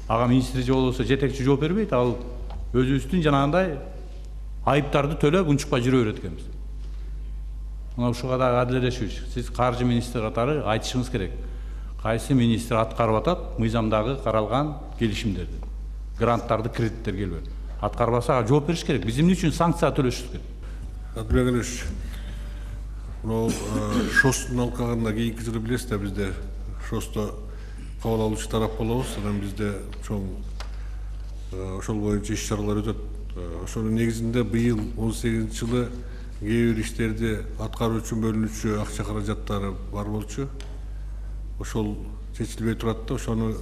ага министр же болбосо жетекчи жооп бербейт, ал өзүбүздүн жанагындай айыптарды төлөп унчукпай жүрө берет экенбиз. Мына ушуга дагы адилдешүүчү. Сиз каржы министри катары айтышыңыз керек. Кайсы министр аткарып атат мыйзамдагы каралган келишимдерди, гранттарды, кредиттер келбей. Аткарбаса жооп бериш керек. Биз эмне үчүн санкция төлөшүбүз керек? Адилбек Алиевич, мынау ШОСтун алкагында кийинки жылы билесиз да, бизде ШОСто кабыл алуучу тарап болобуз, анан бизде чоң ошол боюнча иш чаралар өтөт. Ошонун негизинде быйыл 18 жылы кээ бир иштерди аткаруу үчүн бөлүнүүчү акча каражаттары бар болчу. Ошол чечилбей турат да, ошону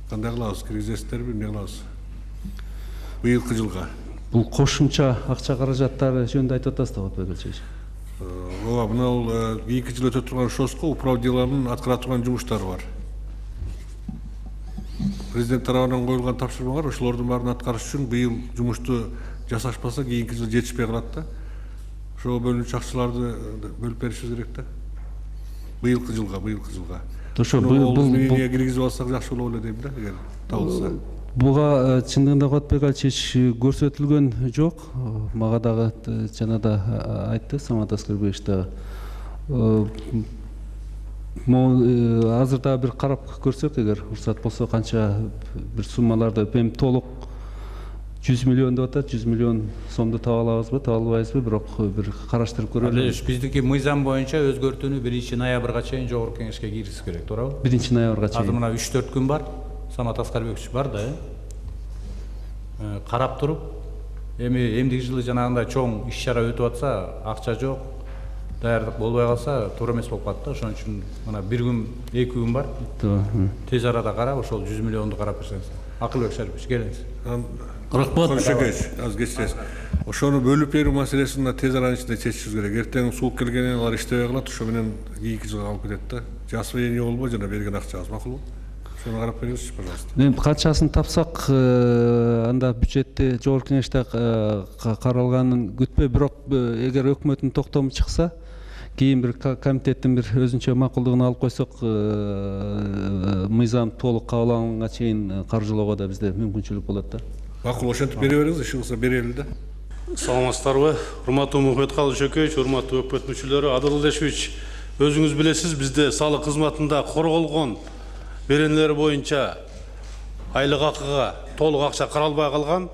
кандай кылабыз, киргизесиздерби, эмне кылабыз? Быйылкы жылга. Бул кошумча акча каражаттары жөнүндө айтып атасыз да, Отбек Алчевич. Ооба, мына кийинки жылы өтө турган ШОСко управ делонун аткара турган жумуштары бар. Президент тарабынан коюлган тапшырма бар, ошолордун баарын аткарыш үчүн быйыл жумушту жасашпаса кийинки жылы жетишпей калат да. Ошого бөлүнүүчү акчаларды бөлүп беришибиз керек да. Быйылкы жылга. Ошо бул киргизип алсак жакшы болот эле дейм да, эгер табылса. Буга чындыгында Отбек Алчевич көрсөтүлгөн жок. Мага дагы жанада айтты Самат Аскербекович дагы. Азыр дагы бир карап көрсөк, эгер уруксат болсо, канча бир суммаларды эми толук 100 миллион деп атат, 100 миллион сомду таба алабызбы, таба албайбызбы, бирок бир караштырып көрөлү. Биздики мыйзам боюнча өзгөртүүнү 1 ноябрга чейин жогорку кеңешке киргизиш керек, туурабы? 1 ноябрга чейин. Азыр мына 3-4 күн бар. Самат Аскарбекович бар да, карап туруп, эми эмдиги жылы жанагындай чоң иш-чара өтүп атса, акча жок, даярдык болбой калса, туура эмес болуп калат да. Ошон үчүн мына 1 күн, 2 күн бар. Тез арада карап, ошол 100 миллионду карап берсеңиз. Акылбек Шарипович, келиңиз. Рахмат. Аз кечиресиз. Ошону бөлүп берүү маселесин тез аранын ичинде чечишибиз керек. Эртең суук келгенен алар иштебей калат, ошо менен кийинки жылга алып кетет да. Жасыруу болбой жана берген акчабыз макулбу? Ошону карап бериңизчи, пожалуйста. Мен канчасын тапсак, анда бюджетти жогорку кеңеште каралганын күтпөй, бирок эгер өкмөттүн токтому чыкса, кийин бир комитеттин бир өзүнчө макулдугун алып койсок, мыйзам толук кабыл алынганга чейин каржылоого да бизде мүмкүнчүлүк болот да. Макул, ошентип бере бериңиз, иши кылса берели да. Саламатсыздарбы? Урматтуу Мухметкалыч Жөкеевич, урматтуу өкмөт мүчөлөрү, Адыл Алешевич, өзүңүз билесиз, бизде салык кызматында корголгон беренелер боюнча айлык акыга толук акча каралбай калган.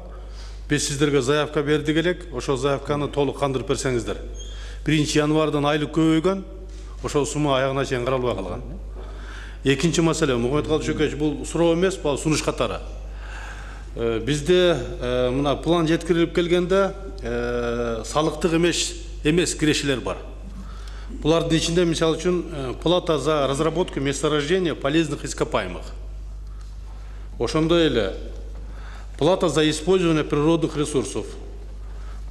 Биз сиздерге заявка бердик элек, ошол заявканы толук кандырып берсеңиздер. 1 январдан айлык көбөйгөн, ошол сумма аягына чейин каралбай калган. Экинчи маселе, Мухметкалыч Жөкеевич, бул суроо эмес, бул сунуш катары. Бизде мына план жеткирилип келгенде салыктык эмес кирешелер бар. Булардын ичинде, мисалы үчүн, плата за разработку месторождения полезных ископаемых. Ошондой эле плата за использование природных ресурсов,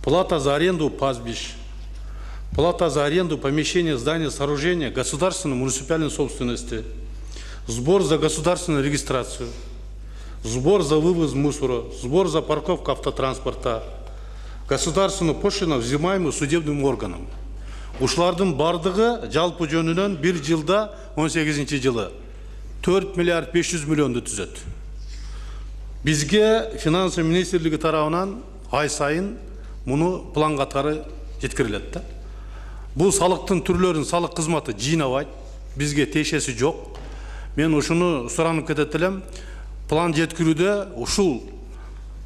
плата за аренду пастбищ, плата за аренду помещения, здания, сооружения государственной муниципальной собственности, сбор за государственную регистрацию, сбор за вывоз мусора, сбор за парковку автотранспорта, государственную пошлину, взимаемую судебным органом. Ушулардын бардыгы жалпы жөнүнөн 1 жылда 18 жылы 4 миллиард 500 миллионду түзөт. Бизге финансы министрлиги тарабынан ай сайын муну план катары жеткирилет да. Бул салыктын түрлөрүн салык кызматы жыйнабайт, бизге тиешеси жок. Мен ушуну суранып кетет элем. план жеткирүүдө ушул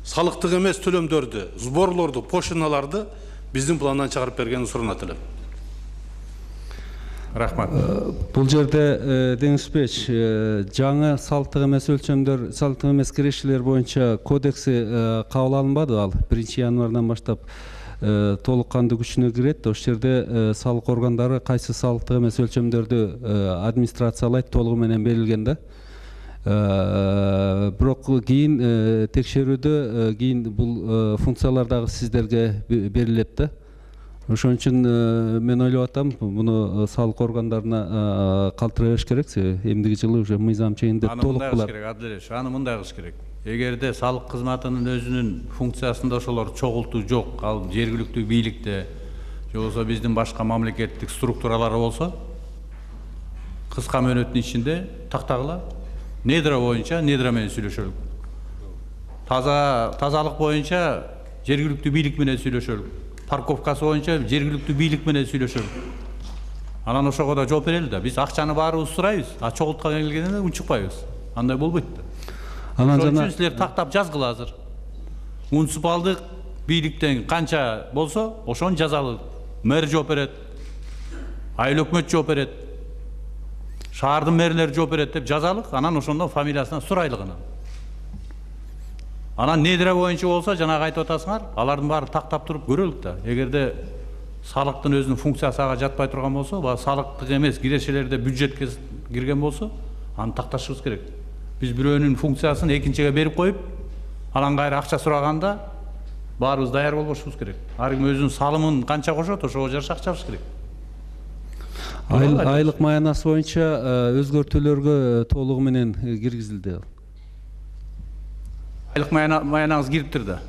салыктык эмес төлөмдөрдү, сборлорду, пошлиналарды биздин пландан чыгарып бергенин сурунат элем. Рахмат. Бул жерде Деңизбек жаңы салыктык эмес өлчөмдөр, салыктык эмес кирешелер боюнча кодекси кабыл алынбады. Ал 1-январдан баштап толук кандуу күчүнө кирет. Ошол жерде салык органдары кайсы салыктык эмес өлчөмдөрдү администрациялайт толугу менен берилген да. Бирок кийин текшерүүдө кийин бул функциялар дагы сиздерге берилет да. Ошон үчүн мен ойлоп атам, муну салык органдарына калтырыш керек. Эмдиги жылы уже мыйзам чегинде толук булат. Аны мындай кылыш керек. Эгерде салык кызматынын өзүнүн функциясында ошолор чогултуу жок, ал жергиликтүү бийликте же болбосо биздин башка мамлекеттик структуралары болсо, кыска мөөнөттүн ичинде тактагыла, недра боюнча недра менен сүйлөшөлүк. Тазалык боюнча жергиликтүү бийлик менен сүйлөшөлүк. Парковкасы боюнча жергиликтүү бийлик менен сүйлөшөлүк. Анан ошого да жооп берели да. Биз акчаны баарыбыз сурайбыз, а чогулткан келгенде унчукпайбыз. Андай болбойт да. Анан жана силер тактап жазгыла азыр. Муниципалдык бийликтен канча болсо, ошону жазалы. Мэр жооп берет. Айыл өкмөт жооп берет. Шаардын мэрлери жооп берет деп жазалык. Анан ошондон фамилиясынан сурайлык анан. Анан недре боюнча болсо, жанагы айтып атасыңар, алардын баары тактап туруп көрөлүк да. Эгерде салыктын өзүнүн функциясы ага жатпай турган болсо, салыктык эмес кирешелерде бюджетке кирген болсо, аны такташыбыз керек. Биз бирөөнүн функциясын экинчиге берип коюп, анан кайра акча сураганда баарыбыз даяр болбошубуз керек. Ар ким өзүнүн салымын канча кошот, ошого жараша акчабыз керек. Айлык маянасы боюнча өзгөртүүлөргө толугу менен киргизилди. Айлык маянаңыз кириптир да.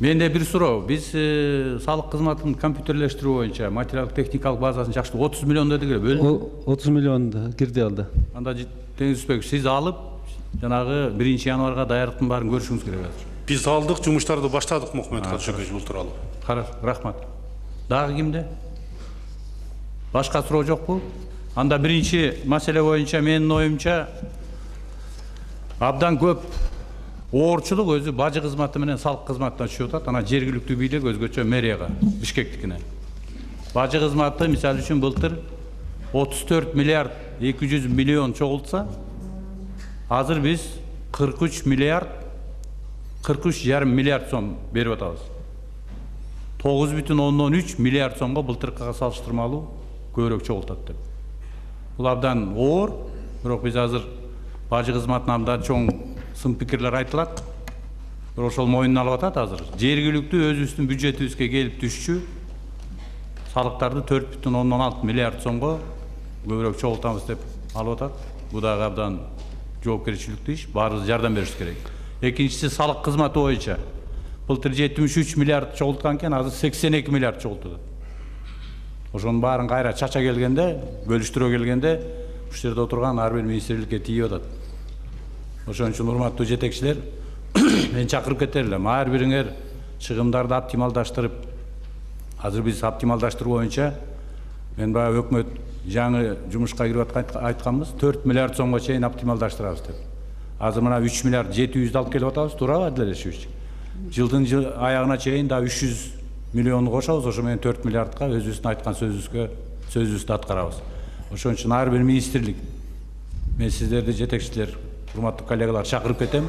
Менде бир суроо. Биз салык кызматын компьютерлештирүү боюнча материалдык техникалык базасын жакшы 30 миллион дедик эле, бөлүнүп. 30 миллион кирди алды. Анда Деңизбек, сиз алып, жанагы 1-январга даярдыктын баарын көрүшүңүз керек азыр. Биз алдык, жумуштарды баштадык Мухаммед Кадышөкөч бул тууралуу. Рахмат. Дагы кимде? Башка суроо жокпу? Анда биринчи маселе боюнча менин оюмча абдан көп оорчулук өзү бажы кызматы менен салык кызматына түшүп атат. Анан жергиликтүү бийлик өзгөчө мэрияга, Бишкектикине. Бажы кызматы мисалы үчүн былтыр 34 миллиард 200 миллион чогултса, азыр биз 43 миллиард 43,5 миллиард сом берип атабыз. 9,3 миллиард сомго былтыркыга салыштырмалуу көбүрөөк чогултат деп. Бул абдан оор, бирок биз азыр бажы кызматына абдан чоң сын пикирлер айтылат. Бирок ошол мойнуна алып атат азыр. Жергиликтүү өзүбүздүн бюджетибизге келип түшчү салыктарды 4,6 миллиард сомго көбүрөөк чогултабыз деп алып атат. Бул дагы абдан жоопкерчиликтүү иш, баарыбыз жардам беришибиз керек. Экинчиси салык кызматы боюнча былтыр 73 миллиард чогулткан экен, азыр 82 миллиард чогултулат. Ошонун баарын кайра чача келгенде, бөлүштүрө келгенде, ушул жерде отурган ар бир министрликке тийип атат. Ошон үчүн урматтуу жетекчилер, мен чакырып кетер элем, ар бириңер чыгымдарды оптималдаштырып, азыр биз оптималдаштыруу боюнча мен баягы өкмөт жаңы жумушка кирип айтканбыз, 4 миллиард сомго чейин оптималдаштырабыз деп. Азыр мына 3 миллиард 700 алып келип атабыз, туурабы Адил Алишевич? Жылдын аягына чейин да 300 миллионду кошобуз, ошо менен 4 миллиардка өзүбүздүн айткан сөзүбүздү аткарабыз. Ошон үчүн ар бир министрлик, мен сиздерди жетекчилер, урматтуу коллегалар чакырып кетем,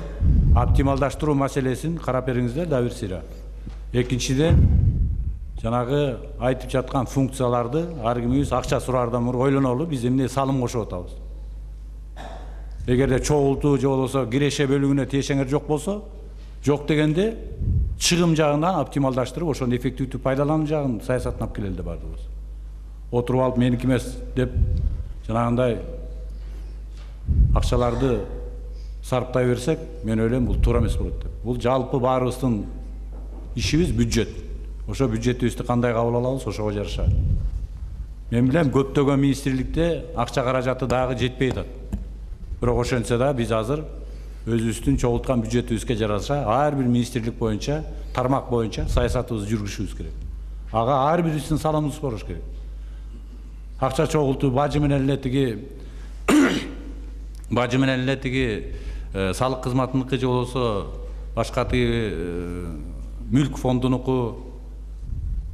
оптималдаштыруу маселесин карап бериңиздер да бир сыйра. Экинчиден, жанагы айтып жаткан функцияларды ар кимибиз акча сураардан мурун ойлонолу, биз эмне салым кошуп атабыз. Эгерде чогултуу же болбосо киреше бөлүгүнө тиешеңер жок болсо, жок дегенде чыгым жагынан оптималдаштырып, ошону эффективдүү пайдалануу жагын саясатын алып келели деп бардыгыбыз. Отуруп алып меники эмес деп жанагындай акчаларды сарптай берсек, мен ойлойм бул туура эмес болот деп. Бул жалпы баарыбыздын ишибиз бюджет. Ошо бюджетибизди кандай кабыл алабыз, ошого жараша. Мен билем көптөгөн министрликте акча каражаты дагы жетпей атат. Бирок ошентсе да биз азыр өзүбүздүн чогулткан бюджетибизге жараша ар бир министрлик боюнча, тармак боюнча саясатыбызды жүргүзүшүбүз керек. Ага ар бирибиздин салымыбыз болуш керек. Акча чогултуу бажы менен эле тиги салык кызматыныкы же болбосо башка мүлк фондунуку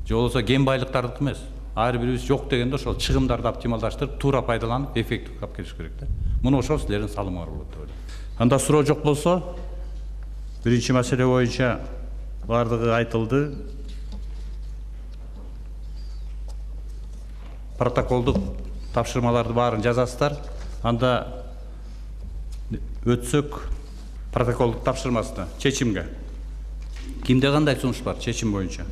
же болбосо кен байлыктардыкы эмес. Ар бирибиз жок дегенде ошол чыгымдарды оптималдаштырып, туура пайдаланып, эффективдүү алып келиш керек да. Муну ошол силердин салымыңар болот деп ойлойм. Анда суроо жок болсо, биринчи маселе боюнча бардыгы айтылды. Протоколдук тапшырмаларды баарын жазасыздар. Анда өтсөк протоколдук тапшырмасына чечимге. Кимде кандай сунуш бар чечим боюнча?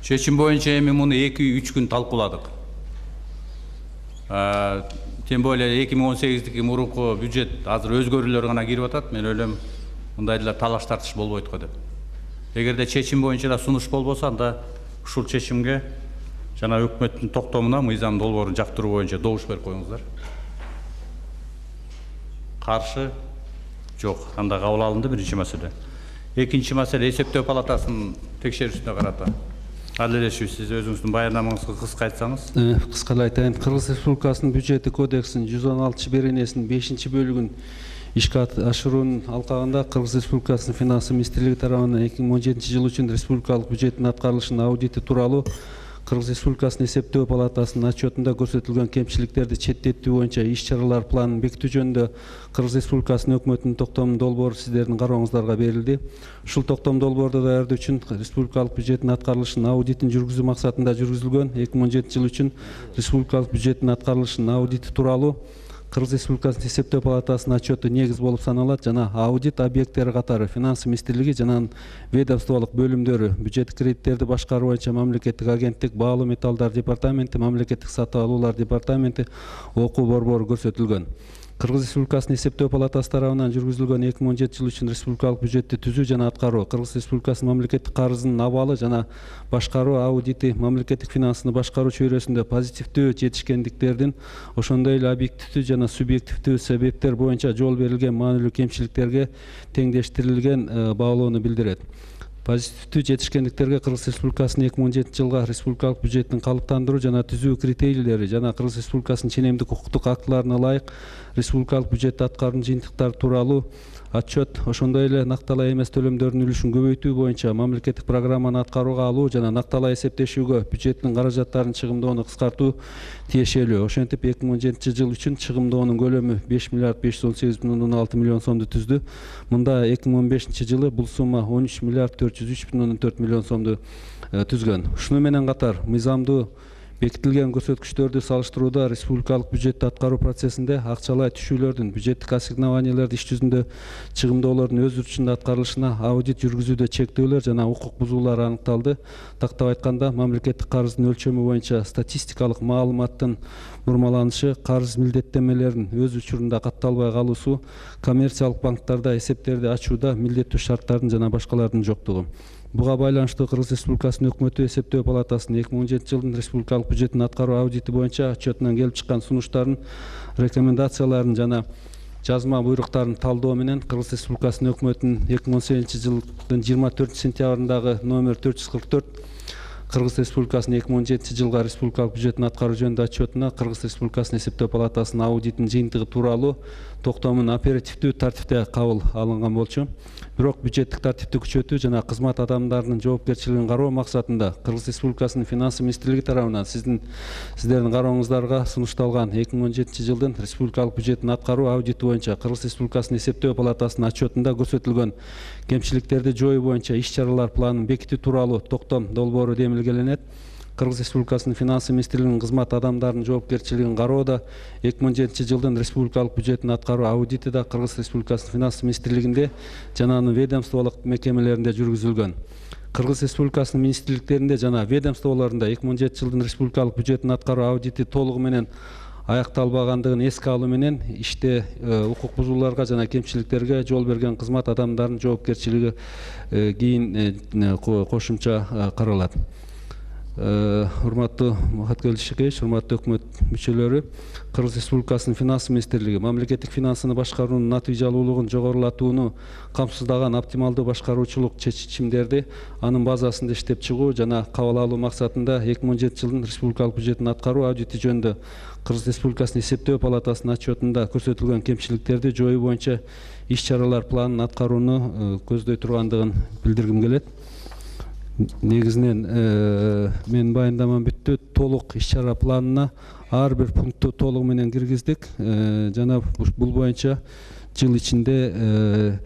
Чечим боюнча эми муну 2-3 күн талкууладык. Тем более 2018-дики мурунку бюджет азыр өзгөрүүлөр гана кирип атат. Мен ойлойм мындай эле талаш тартыш болбойт го деп. Эгерде чечим боюнча да сунуш болбосо, анда ушул чечимге жана өкмөттүн токтомуна мыйзам долбоорун жактыруу боюнча добуш берип коюңуздар. Каршы жок. Анда кабыл алынды биринчи маселе. Экинчи маселе эсептөө палатасынын текшерүүсүнө карата. Алелешев, сиз өзүңүздүн баяндамаңызга кыска айтсаңыз. Кыска айтайын. Кыргыз Республикасынын бюджети кодексинин 116-беренесинин 5-бөлүгүн ишке ашыруунун алкагында Кыргыз Республикасынын финансы министрлиги тарабынан 2017 жыл үчүн республикалык бюджеттин аткарылышынын аудити тууралуу Кыргыз Республикасынын эсептөө палатасынын отчетунда көрсөтүлгөн кемчиликтерди четтетүү боюнча иш-чаралар планын бекитүү жөнүндө Кыргыз Республикасынын өкмөтүнүн токтомунун долбоору сиздердин карооңуздарга берилди. Ушул токтом долбоорду даярдоо үчүн республикалык бюджеттин аткарылышынын аудитин жүргүзүү максатында жүргүзүлгөн 2017 жыл үчүн республикалык бюджеттин аткарылышынын аудити тууралуу Кыргыз Республикасынын эсептөө палатасынын отчету негиз болуп саналат жана аудит объекттери катары финансы министрлиги жана ведомстволук бөлүмдөрү, бюджет кредиттерди башкаруу боюнча мамлекеттик агенттик, баалуу металлдар департаменти, мамлекеттик сатып алуулар департаменти окуу борбору көрсөтүлгөн. Кыргыз Республикасынын эсептөө палатасы тарабынан жүргүзүлгөн 2017 жыл үчүн республикалык бюджетти түзүү жана аткаруу, Кыргыз Республикасынын мамлекеттик карызынын абалы жана башкаруу аудити, мамлекеттик финансыны башкаруу чөйрөсүндө позитивдүү жетишкендиктердин, ошондой эле объективдүү жана субъективдүү себептер боюнча жол берилген маанилүү кемчиликтерге теңдештирилген баалоону билдирет. Позитивдүү жетишкендиктерге Кыргыз Республикасынын 2017 жылга республикалык бюджеттин калыптандыруу жана түзүү критерийлери жана Кыргыз Республикасынын ченемдик укуктук актыларына ылайык республикалык бюджетти аткаруунун жыйынтыктары тууралуу отчет, ошондой эле накталай эмес төлөмдөрдүн үлүшүн көбөйтүү боюнча мамлекеттик программаны аткарууга алуу жана накталай эсептешүүгө бюджеттин каражаттарын чыгымдоону кыскартуу тиешелүү. Ошентип 2017 жыл үчүн чыгымдоонун көлөмү 5,518,6 миллион сомду түздү. Мында 2015 жылы бул сумма 13,403,4 миллион сомду түзгөн. Ушуну менен катар мыйзамдуу бекитилген көрсөткүчтөрдү салыштырууда республикалык бюджетти аткаруу процессинде акчалай түшүүлөрдүн, бюджеттик ассигнованияларды иш жүзүндө чыгымдоолордун өз учурунда аткарылышына аудит жүргүзүүдө чектөөлөр жана укук бузуулар аныкталды. Тактап айтканда, мамлекеттик карыздын өлчөмү боюнча статистикалык маалыматтын бурмаланышы, карыз милдеттенмелерин өз учурунда катталбай калуусу, коммерциялык банктарда эсептерди ачууда милдеттүү шарттардын жана башкалардын жоктугу. Буга байланыштуу Кыргыз Республикасынын өкмөтү эсептөө палатасынын 2017 жылдын республикалык бюджеттин аткаруу аудити боюнча отчетунан келип чыккан сунуштарын, рекомендацияларын жана жазма буйруктарын талдоо менен Кыргыз Республикасынын өкмөтүнүн 2018 жылдын 24 сентябрындагы номер 444 Кыргыз Республикасынын 2017 жылга республикалык бюджеттин аткаруу жөнүндө отчетуна Кыргыз Республикасынын эсептөө палатасынын аудитинин жыйынтыгы тууралуу токтомун оперативдүү тартипте кабыл алынган болчу. Бирок бюджеттик тартипти күчөтүү жана кызмат адамдарынын жоопкерчилигин кароо максатында Кыргыз Республикасынын финансы министрлиги тарабынан сиздердин карооңуздарга сунушталган 2017 жылдын республикалык бюджеттин аткаруу аудити боюнча Кыргыз Республикасынын эсептөө палатасынын отчетунда көрсөтүлгөн кемчиликтерди жоюу боюнча иш-чаралар планын бекитүү тууралуу токтом долбоору демилгеленет. Кыргыз Республикасынын финансы министрлигинин кызмат адамдарынын жоопкерчилигин кароодо 2017 жылдын республикалык бюджеттин аткаруу аудити да Кыргыз Республикасынын финансы министрлигинде жана анын ведомстволук мекемелеринде жүргүзүлгөн. Кыргыз Республикасынын министрликтеринде жана ведомстволорунда 2017 жылдын республикалык бюджеттин аткаруу аудити толугу менен аякталбагандыгын эске алуу менен иште укук бузууларга жана кемчиликтерге жол берген кызмат адамдарынын жоопкерчилиги кийин кошумча каралат. Урматтуу Мухаткел Ишекеевич, урматтуу өкмөт мүчөлөрү, Кыргыз Республикасынын финансы министрлиги мамлекеттик финансыны башкаруунун натыйжалуулугун жогорулатууну камсыздаган оптималдуу башкаруучулук чечимдерди анын базасында иштеп чыгуу жана кабыл алуу максатында 2017 жылдын республикалык бюджеттин аткаруу аудити жөнүндө Кыргыз Республикасынын эсептөө палатасынын отчетунда көрсөтүлгөн кемчиликтерди жоюу боюнча иш-чаралар планын аткарууну көздөй тургандыгын билдиргим келет. Негизинен менин баяндамам бүттү. Толук иш-чара планына ар бир пунктту толугу менен киргиздик. Жана бул боюнча жыл ичинде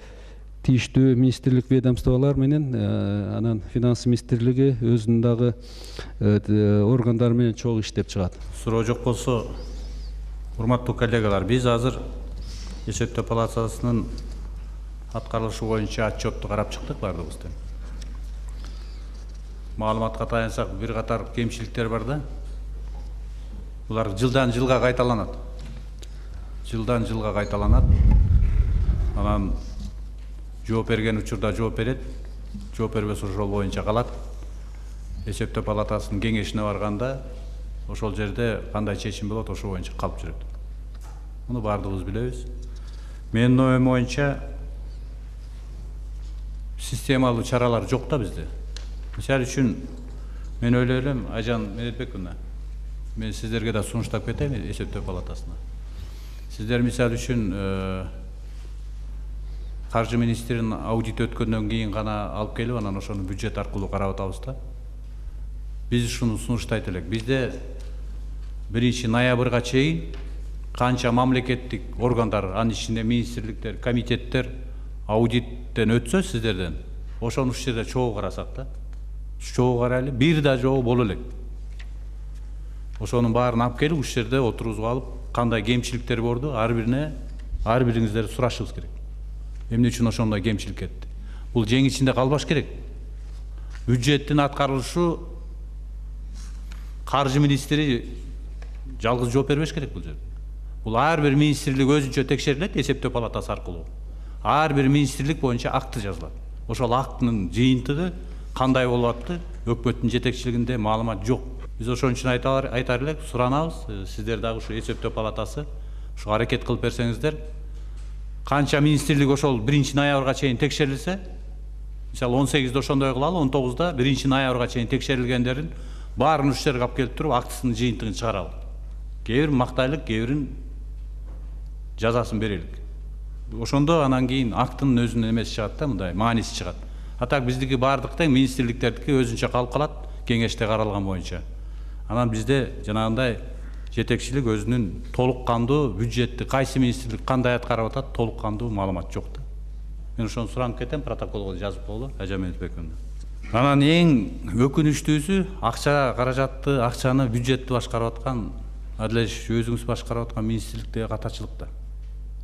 тийиштүү министрлик ведомстволор менен анан финанс министрлиги өзүнүн дагы органдары менен чогуу иштеп чыгат. Суроо жок болсо, урматтуу коллегалар, биз азыр Эсептөө палатасынын аткарылышы боюнча отчетту карап чыктык бардыгыбыз тең. Маалыматка таянсак, бир катар кемчиликтер бар да. Булар жылдан жылга кайталанат. Жылдан жылга кайталанат. Анан жооп берген учурда жооп берет, жооп бербесе ошол боюнча калат. Эсептөө палатасынын кеңешине барганда ошол жерде кандай чечим болот, ошол боюнча калып жүрөт. Муну баардыгыбыз билебиз. Менин оюм боюнча системалуу чаралар жок да бизде. Мисалы үчүн мен ойлойм, Айжан Медетбековна, мен сиздерге да сунуштап кетейин Эсептөө палатасына. Сиздер мисалы үчүн каржы министринин аудит өткөндөн кийин гана алып келип, анан ошону бюджет аркылуу карап атабыз да. Биз ушуну сунуштайт элек. Бизде 1 ноябрга чейин канча мамлекеттик органдар, анын ичинде министрликтер, комитеттер аудиттен өтсө сиздерден, ошону ушул жерде чогуу карасак да. Чогуу карайлы, бир да жогуу боло элек. Ошонун баарын алып келип ушул жерде отургузуп алып, кандай кемчиликтер борду, ар бириңиздер сурашыбыз керек. Эмне үчүн ошондой кемчилик кетти? Бул жең ичинде калбаш керек. Бюджеттин аткарылышы каржы министри жалгыз жооп бербеш керек бул жерде. Бул ар бир министрлик өзүнчө текшерилет Эсептөө палатасы аркылуу. Ар бир министрлик боюнча акты жазылат. Ошол актынын жыйынтыгы кандай болуп атты? Өкмөттүн жетекчилигинде маалымат жок. Биз ошон үчүн айтар элек, суранабыз, сиздер дагы ушу Эсептөө палатасы ушу аракет кылып берсеңиздер, канча министрлик ошол 1 ноябрга чейин текшерилсе, мисалы 18-де ошондой кылалы, 19-да 1 ноябрга чейин текшерилгендерин баарын ушул жерге алып келип туруп актысынын жыйынтыгын чыгаралы. Кээ бирин мактайлык, кээ бирин жазасын берелик. Ошондо анан кийин актынын өзүнүн эмеси чыгат да, мындай мааниси чыгат. Атак биздики баардык тең министрликтердики өзүнчө калып калат, кеңеште каралган боюнча. Анан бизде жанагындай жетекчилик өзүнүн толук кандуу бюджетти кайсы министрлик кандай аткарып атат, толук кандуу маалымат жок да. Мен ошону суранып кетем, протоколго жазып коелу, Айжан Медетбековна. Анан эң өкүнүчтүүсү, акча каражатты, акчаны бюджетти башкарып аткан, Адилеш өзүңүз башкарып аткан министрликте катачылыкта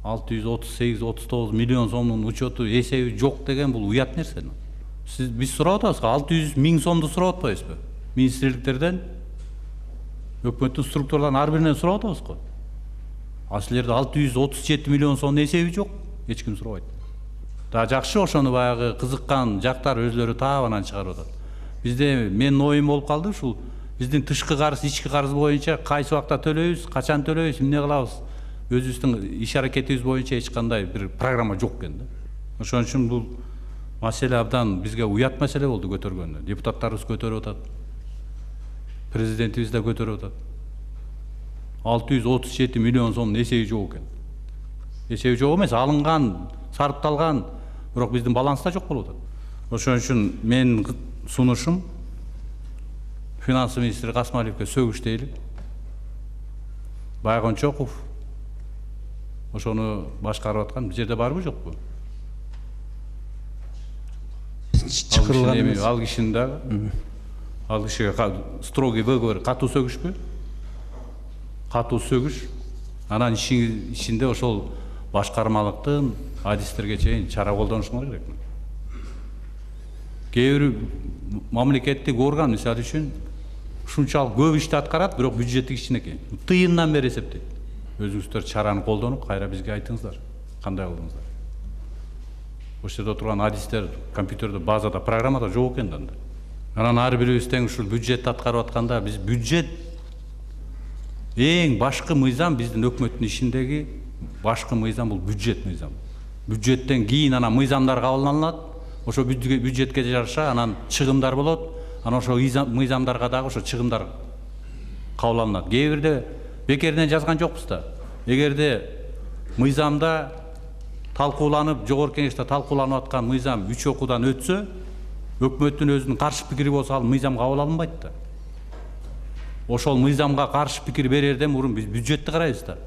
638-39 миллион сомдун учету, эсеби жок деген бул уят нерсе. Биз сурап атабыз, 600 миң сомду сурап атпайбызбы? Министрликтерден, өкмөттүн структураларынын ар биринен сурап атабыз го. Силерде 637 миллион сомдун эсеби жок, эч ким сурабайт. Да жакшы, ошону баягы кызыккан жактар өзлөрү таап анан чыгарып атат. Бизде менин оюм болуп калды, ушул биздин тышкы карыз, ички карыз боюнча кайсы убакта төлөйбүз, качан төлөйбүз, эмне кылабыз? Өзүбүздүн иш аракетибиз боюнча эч кандай бир программа жок экен да. Ошон үчүн бул маселе абдан бизге уят маселе болду көтөргөндө. Депутаттарыбыз көтөрүп атат. Президентибиз да көтөрүп атат. 637 миллион сомдун эсеби жок экен. Эсеби жок эмес, алынган, сарпталган, бирок биздин баланста жок болуп атат. Ошон үчүн менин сунушум финанс министри Касымалиевге сөгүш дейли. Байгончоков ошону башкарып аткан бул жерде барбы жокпу? Чакырылган эмес. Ал кишинин дагы ал кишиге строгий выговор, катуу сөгүшпү? Катуу сөгүш. Анан ичинде ошол башкармалыктын адистерге чейин чара колдонушуңар керек. Кээ бир мамлекеттик орган мисалы үчүн ушунчалык көп ишти аткарат, бирок бюджеттик ичинеке. Тыйындан бери эсептейт. Өзүңүздөр чараны колдонуп, кайра бизге айтыңыздар, кандай кылдыңыздар. Ошол жерде отурган адистер компьютерде, базада, программада жок экен да. Анан ар бирибиз тең ушул бюджетти аткарып атканда, биз бюджет эң башкы мыйзам, биздин өкмөттүн ишиндеги башкы мыйзам бул бюджет мыйзам. Бюджеттен кийин анан мыйзамдар кабылданат, ошо бюджетке жараша анан чыгымдар болот, анан ошо мыйзамдарга дагы ошо чыгымдар кабылданат. Кээ бирде бекеринен жазган жокпуз да. Эгерде мыйзамда талкууланып, жогорку кеңеште талкууланып аткан мыйзам 3 окуудан өтсө, өкмөттүн өзүнүн каршы пикири болсо, ал мыйзам кабыл алынбайт да. Ошол мыйзамга каршы пикир берерден мурун биз бюджетти карайбыз да.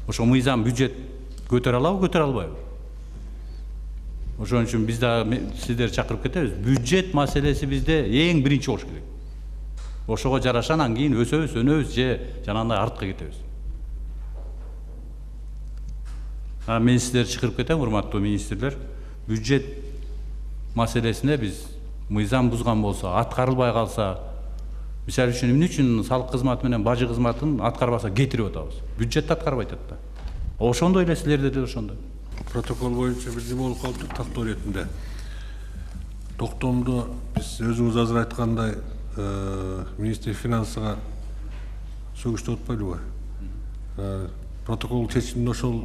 Ошо мыйзам бюджет көтөрө алабы, көтөрө албайбы? Ошон үчүн биз да сиздерди чакырып кетебиз. Бюджет маселеси бизде эң биринчи болуш керек. Ошого жараша анан кийин өсөбүз, өнөбүз же жанагындай артка кетебиз. Мен сиздерди чакырып кетем, урматтуу министрлер. Бюджет маселесине биз мыйзам бузган болсо, аткарылбай калса, мисалы үчүн эмне үчүн салык кызматы менен бажы кызматын аткарбаса кетирип атабыз? Бюджетти аткарбайт да. Ошондой эле силерде де ошондой. Протокол боюнча бирдеме болуп калыптыр тактоо иретинде. Токтомду биз өзүңүз азыр айткандай министр финансыга сөгүштүп атпайлыбы? Протокол чечиминде ошол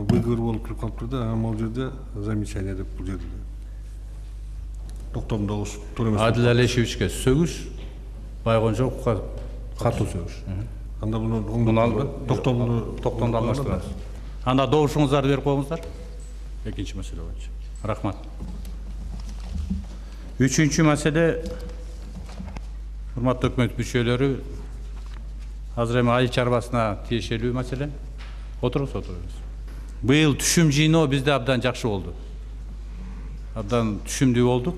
выговор болуп кирип калыптыр да, анан бул жерде замечание деп бул жерде. Токтомдогу туура эмес. Адил Алешевичке сөгүш, Байгонжоковго катуу сөгүш. Анда буну токтомду алмаштырабыз. Анда добушуңуздарды берип коюңуздар. Экинчи маселе боюнча. Рахмат. Үчүнчү маселе, урматтуу өкмөт мүчөлөрү, азыр эми айыл чарбасына тиешелүү маселе. Отуруңуз. Быйыл түшүм жыйноо бизде абдан жакшы болду. Абдан түшүмдүү болдук.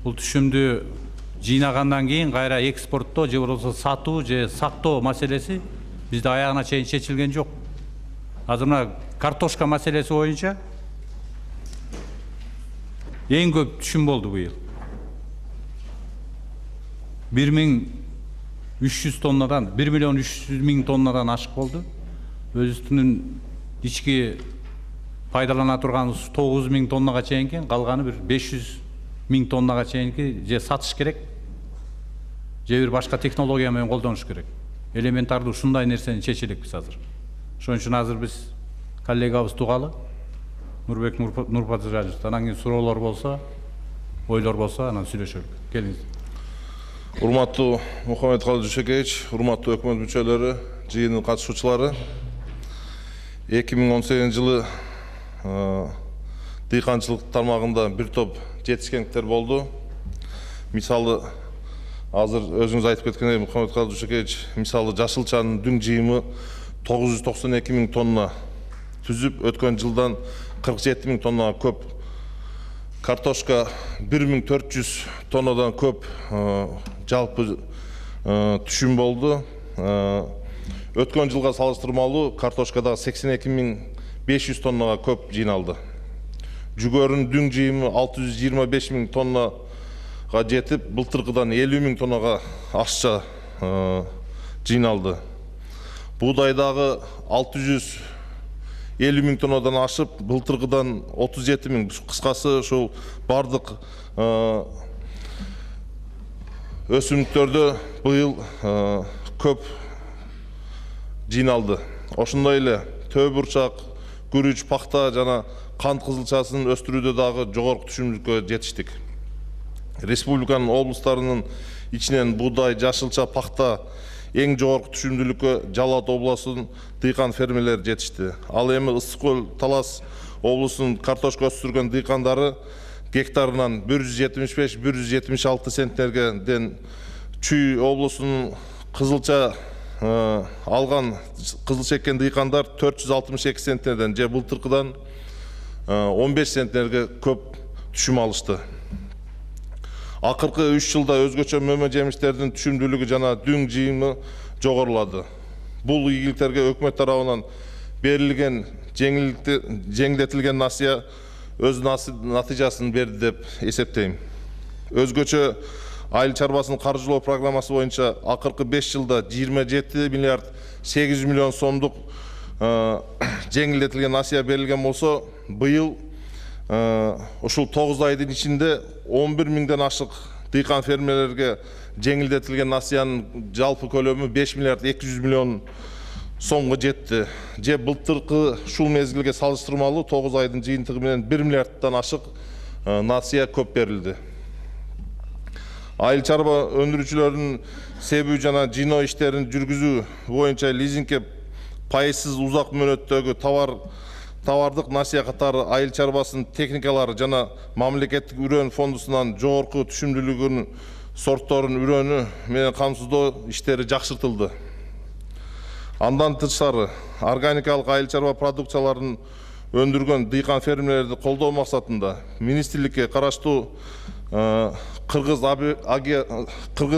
Бул түшүмдү жыйнагандан кийин кайра экспорттоо же болбосо сатуу же сактоо маселеси бизде аягына чейин чечилген жок. Азыр мына картошка маселеси боюнча эң көп түшүм болду быйыл. 1300 тоннадан, 1.300.000 тоннадан ашык болду. Өзүбүздүн ички пайдалана турган 9.000 тоннага чейинки, калганы бир 500.000 тоннага чейинки же сатыш керек, же бир башка технология менен колдонуш керек. Элементардуу ушундай нерсени чечелекпиз азыр. Ошон үчүн азыр биз коллегабыз тугалы, Нурбек Нурпатыжалович, анан кийин суроолор болсо, ойлор болсо, анан сүйлөшөлүк. Келиңиз. Урматтуу Мухаммедкалый Дүйшөкеевич, урматтуу өкмөт мүчөлөрү, жыйындын катышуучулары, 2018 жылы дыйканчылык тармагында бир топ жетишкендиктер болду. Мисалы, азыр өзүңүз айтып кеткендей, Мухаммедкалый Дүйшөкеевич, мисалы жашылчанын дүң жыйымы 992.000 тонна түзүп, өткөн жылдан 47.000 тоннага көп. Картошка 1400 тоннадан көп жалпы түшүм болду. Өткөн жылга салыштырмалуу картошкада 82.500 тоннага көп жыйналды. Жүгөрүнүн дүң жыйымы 625.000 тоннага жетип, былтыркыдан 50.000 тоннага ашча жыйналды. Буудайдагы 650.000 тоннадан ашып, былтыркыдан 37.000, кыскасы ошол бардык өсүмдүктөрдө быйыл көп жыйналды. Ошондой эле төбурчак, күрүч, пахта жана кант кызылчасын өстүрүүдө дагы жогорку түшүмдүккө жетиштик. Республиканын облустарынын ичинен буудай, жашылча, пахта эң жогорку түшүмдүүлүккө Жалал Абад облусунун дыйкан фермерлери жетишти. Ал эми Ысык көл, Талас облусунун картошка өстүргөн дыйкандары гектарынан 175-176 центнерден, Чүй облусунун кызылча алган кызылча эккен дыйкандар 462 центнерден же былтыркыдан 15 центнерге көп түшүм алышты. Акыркы 3 жылда өзгөчө мөмө жемиштердин түшүмдүүлүгү жана дүң жыйымы жогорулады. Бул ийгиликтерге өкмөт тарабынан берилген жеңилдетилген насыя өз натыйжасын берди деп эсептейм. Өзгөчө айыл чарбасынын каржылоо программасы боюнча акыркы 5 жылда 27 миллиард 800 миллион сомдук жеңилдетилген насыя берилген болсо, быйыл ушул 9 айдын ичинде 11 миңден ашык дыйкан фермерлерге жеңилдетилген насыянын жалпы көлөмү 5 миллиард 200 миллион сомго жетти. Же былтыркы ушул мезгилге салыштырмалуу 9 айдын жыйынтыгы менен 1 миллиарддан ашык насыя көп берилди. Айыл чарба өндүрүүчүлөрдүн себүү жана жыйноо иштерин жүргүзүү боюнча лизингке пайызсыз узак мөөнөттөгү товар товардык насыяхаттары айыл чарбасынын техникалары жана мамлекеттик үрөн фондусунан жогорку түшүмдүүлүгүнүн сортторун үрөнү менен камсыздоо иштери жакшыртылды. Андан тышкары органикалык айыл чарба продукцияларын өндүргөн дыйкан фермерлерди колдоо максатында министрликке караштуу Кыргыз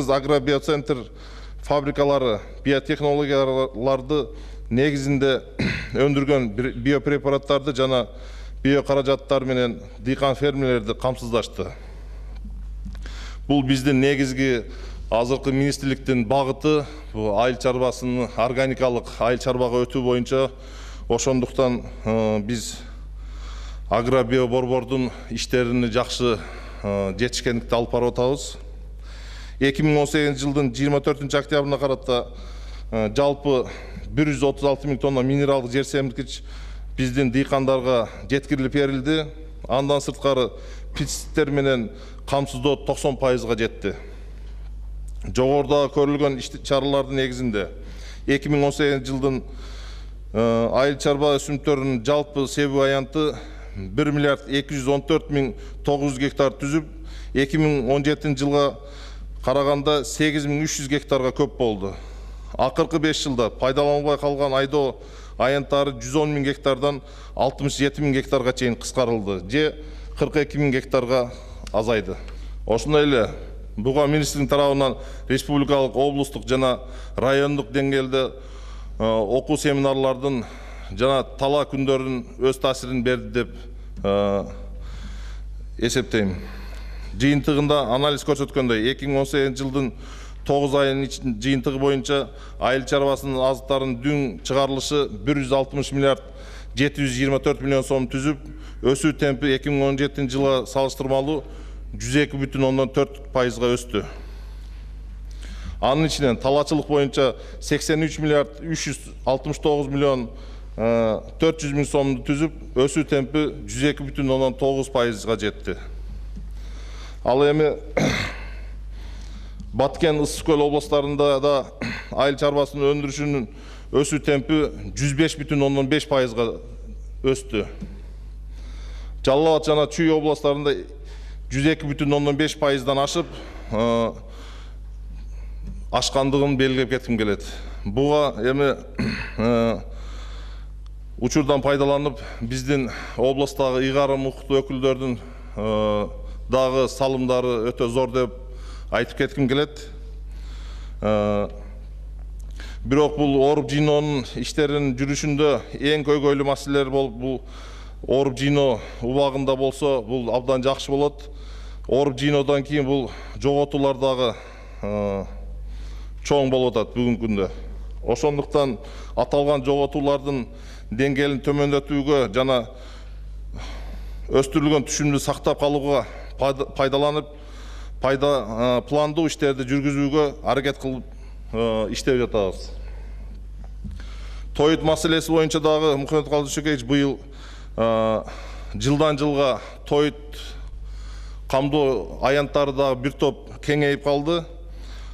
агробиоцентр фабрикалары биотехнологияларды негизинде өндүргөн биопрепараттарды жана биокаражаттар менен дыйкан фермерлерди камсыздашты. Бул биздин негизги азыркы министрликтин багыты, бул айыл чарбасынын органикалык айыл чарбага өтүү боюнча. Ошондуктан биз агробиоборбордун иштерини жакшы жетишкендикти алып барып атабыз. 2018 жылдын 24 октябрына карата жалпы 136 000 тонна минералдык жер семирткич биздин дыйкандарга жеткирилип берилди. Андан сырткары пестицидтер менен камсыздоо 90%га жетти. Жогоруда көрүлгөн чаралардын негизинде 2018 жылдын айыл чарба өсүмдүктөрүнүн жалпы себүү аянты 1 миллиард 214 900 гектар түзүп, 2017 жылга караганда 8300 гектарга көп болду. Акыркы 5 жылда пайдаланылбай калган айдоо аянттары 110 000 гектардан 67 000 гектарга чейин кыскарылды, же 42 000 гектарга азайды. Ошондой эле буга министрликтин тарабынан республикалык, облустук жана райондук деңгээлде окуу семинарлардын жана тала күндөрдүн өз таасирин берди деп эсептейм. Жыйынтыгында анализ көрсөткөндөй 2018 жылдын 9 айынын жыйынтыгы боюнча айыл чарбасынын азыктарынын дүң чыгарылышы 160 миллиард 724 миллион сом түзүп, өсүү темпи 2017 жылга салыштырмалуу 102,4%га өстү. Анын ичинен талачылык боюнча 83 миллиард 369 миллион 400 000 сомду түзүп, өсүү темпи 102,9%га жетти. Ал эми Баткен, Ысык көл областарында да айыл чарбасынын өндүрүшүнүн өсүү темпи 105,5%га өстү. Жалал Абад жана Чүй областарында 102,5%дан ашып, ашкандыгын белгилеп кетким келет. Буга эми учурдан пайдаланып, биздин областагы ыйгарым укуктуу өкүлдөрдүн дагы салымдары өтө зор деп айтып кетким келет. Бирок бул оруп жыйноонун иштеринин жүрүшүндө эң көйгөйлүү маселелер болуп, бул оруп жыйноо убагында болсо, бул абдан жакшы болот. Оруп жыйноодон кийин бул жоготуулар дагы чоң болуп атат бүгүнкү күндө. Ошондуктан аталган жоготуулардын деңгээлин төмөндөтүүгө жана өстүрүлгөн түшүмдү сактап калууга пайдаланып, пландуу иштерди жүргүзүүгө аракет кылып иштеп жатабыз. Тоют маселеси боюнча дагы Мухаммед Калдышекеевич быйыл жылдан жылга тоют камдоо аянттары дагы бир топ кеңейип калды.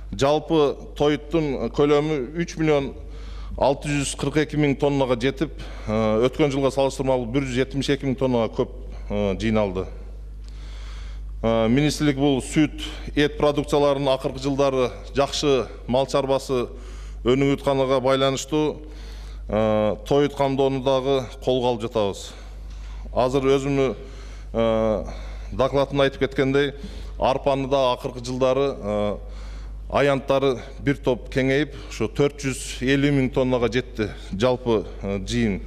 Жалпы тоюттун көлөмү 3 миллион 642 000 тоннага жетип, өткөн жылга салыштырмалуу 172 000 тоннага көп жыйналды. Министрлик бул сүт, эт продукцияларынын акыркы жылдары жакшы мал чарбасы өнүгүп атканга байланыштуу тоют камдоону дагы колго алып жатабыз. Азыр өзүмүн докладымда айтып кеткендей, арпаны да акыркы жылдары аянттары бир топ кеңейип, ошо 450 000 тоннага жетти жалпы жыйын.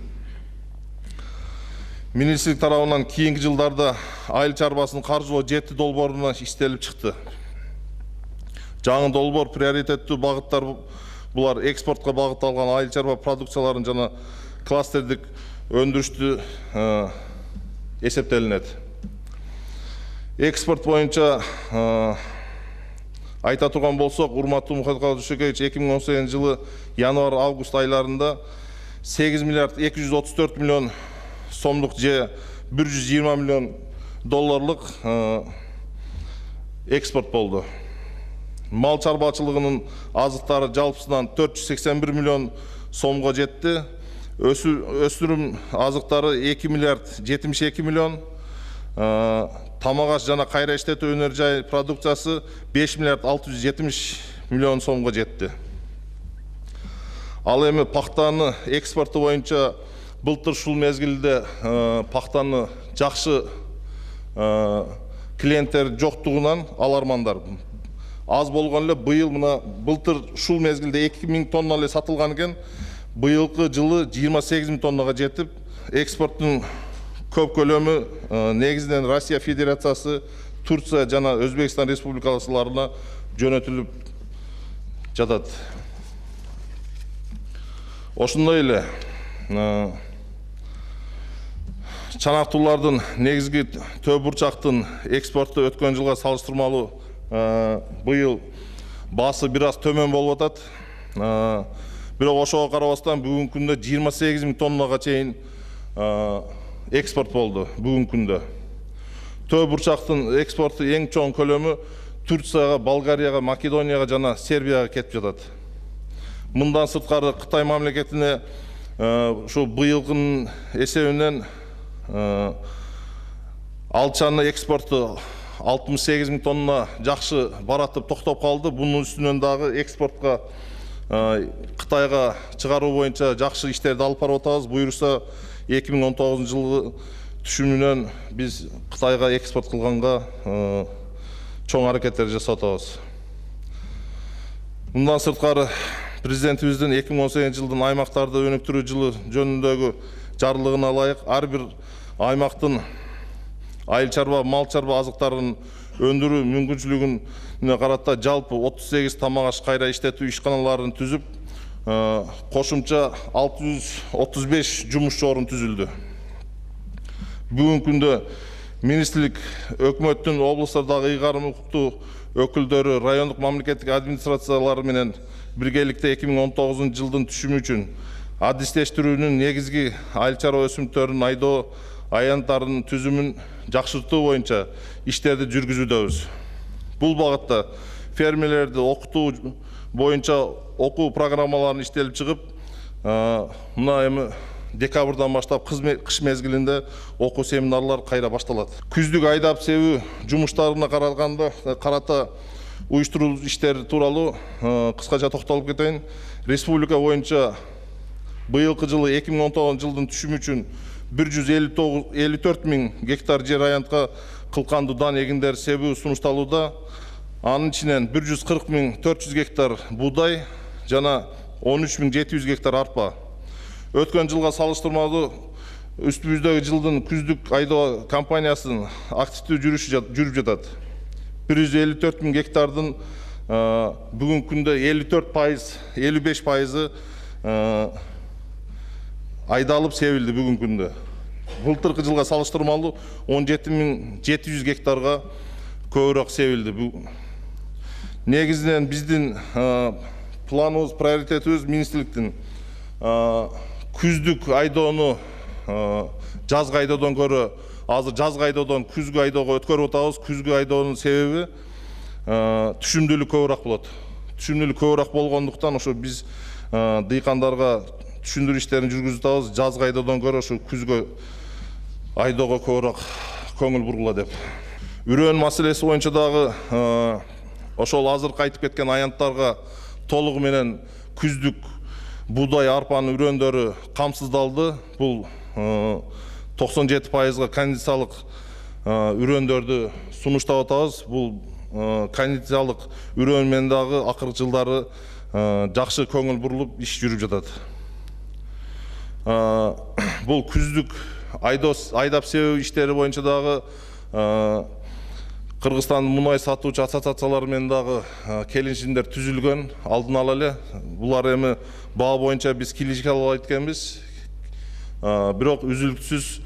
Министрлик тарабынан кийинки жылдарда айыл чарбасынын каржылоо 7 долбооруна иштелип чыкты. Жаңы долбоор приоритеттүү багыттар булар экспортко багытталган айыл чарба продукцияларын жана кластердик өндүрүштү эсептелинет. Экспорт боюнча айта турган болсок, урматтуу Мухаммед Калдышекеевич 2018 жылы январь-август айларында 8 миллиард 234 миллион сомдук же 120 миллион долларлык экспорт болду. Мал чарбачылыгынын азыктары жалпысынан 481 миллион сомго жетти. өсүрүм азыктары 2 миллиард 72 миллион, тамак аш жана кайра иштетүү өнөр жай продукциясы 5 миллиард 670 миллион сомго жетти. Ал эми пактаны экспорту боюнча былтыр ушул мезгилде пактаны жакшы клиенттер жоктугунан алармандар. Аз болгон эле быйыл мына былтыр ушул мезгилде 2000 тонна эле сатылган экен. Быйылкы жылы 28 000 тоннага жетип, экспорттун көп көлөмү негизинен Россия Федерациясы, Турция жана Өзбекстан республикаларына жөнөтүлүп жатат. Ошондой эле чанактуулардын негизги төп бурчактын экспорту өткөн жылга салыштырмалуу быйыл баасы бир аз төмөн болуп атат. Бирок ошого карабастан бүгүнкү күндө 28 000 тоннага чейин экспорт болду бүгүнкү күндө. Төп бурчактын экспорту эң чоң көлөмү Турцияга, Болгарияга, Македонияга жана Сербияга кетип жатат. Мындан сырткары Кытай мамлекетине ушу быйылкынын эсебинен алчаны экспорту 68 000 тонна жакшы баратып токтоп калды. Бунун үстүнөн дагы экспортко Кытайга чыгаруу боюнча жакшы иштерди алып барып атабыз. Буюрса 2019 жылы түшүмүнөн биз Кытайга экспорт кылганга чоң аракеттер жасап атабыз. Мындан сырткары президентибиздин 2018 жылдын аймактарды өнүктүрүү жылы жөнүндөгү жарлыгына ылайык ар бир аймактын айыл чарба, мал чарба азыктарын өндүрүү мүмкүнчүлүгүнө карата жалпы 38 тамак аш кайра иштетүү ишканаларын түзүп, кошумча 635 жумушчу орун түзүлдү. Бүгүнкү күндө министрлик өкмөттүн облустардагы ыйгарым укуктуу өкүлдөрү райондук мамлекеттик администрациялары менен биргеликте 2019 жылдын түшүмү үчүн адистештирүүнүн негизги айыл чарба өсүмдүктөрүнүн айдоо аянттарынын түзүмүн жакшыртуу боюнча иштерди жүргүзүүдөбүз. Бул багытта фермерлерди окутуу боюнча окуу программаларын иштелип чыгып, мына эми декабрдан баштап кыш мезгилинде окуу семинарлар кайра башталат. Күздүк айдап себүү жумуштарына карата уюштуруу иштери тууралуу кыскача токтолуп кетейин. Республика боюнча быйылкы жылы 2019 жылдын түшүмү үчүн 154 000 гектар жер аянтка кылкандуу дан эгиндер себүү сунушталууда. Анын ичинен 140 400 гектар буудай жана 13 700 гектар арпа. Өткөн жылга салыштырмалуу үстүбүздөгү жылдын күздүк айдоо кампаниясынын активдүү жүрүп жатат. 154 000 гектардын бүгүнкү күндө 55% айдалып себилди бүгүнкү күндө. Былтыркы жылга салыштырмалуу 17 700 гектарга көбүрөөк себилди. Негизинен биздин планыбыз, приоритетибиз министрликтин күздүк айдоону жазгы айдоодон көрө азыр жазгы айдоодон күзгү айдоого өткөрүп атабыз. Күзгү айдоонун себеби түшүмдүүлүк көбүрөөк болот. Түшүмдүүлүк көбүрөөк болгондуктан ошо биз дыйкандарга түшүндүрүү иштерин жүргүзүп атабыз. Жазгы айдоодон көрө ошо күзгү айдоого көбүрөөк көңүл бургула деп. Үрөөн маселеси боюнча дагы ошол азыр кайтып кеткен аянттарга толугу менен күздүк буудай, арпанын үрөөндөрү камсыздалды. Бул 97%-га кондициялык үрөөндөрдү сунуштап атабыз. Бул кондициялык үрөөн менен дагы акыркы жылдары жакшы көңүл бурулуп иш жүрүп жатат. Бул күздүк айдап себүү иштери боюнча дагы Кыргызстан мунай сатуучу ассоциациялары менен дагы келишимдер түзүлгөн алдын ала эле. Булар эми баа боюнча биз килешип айтканбыз. Бирок үзүлүксүз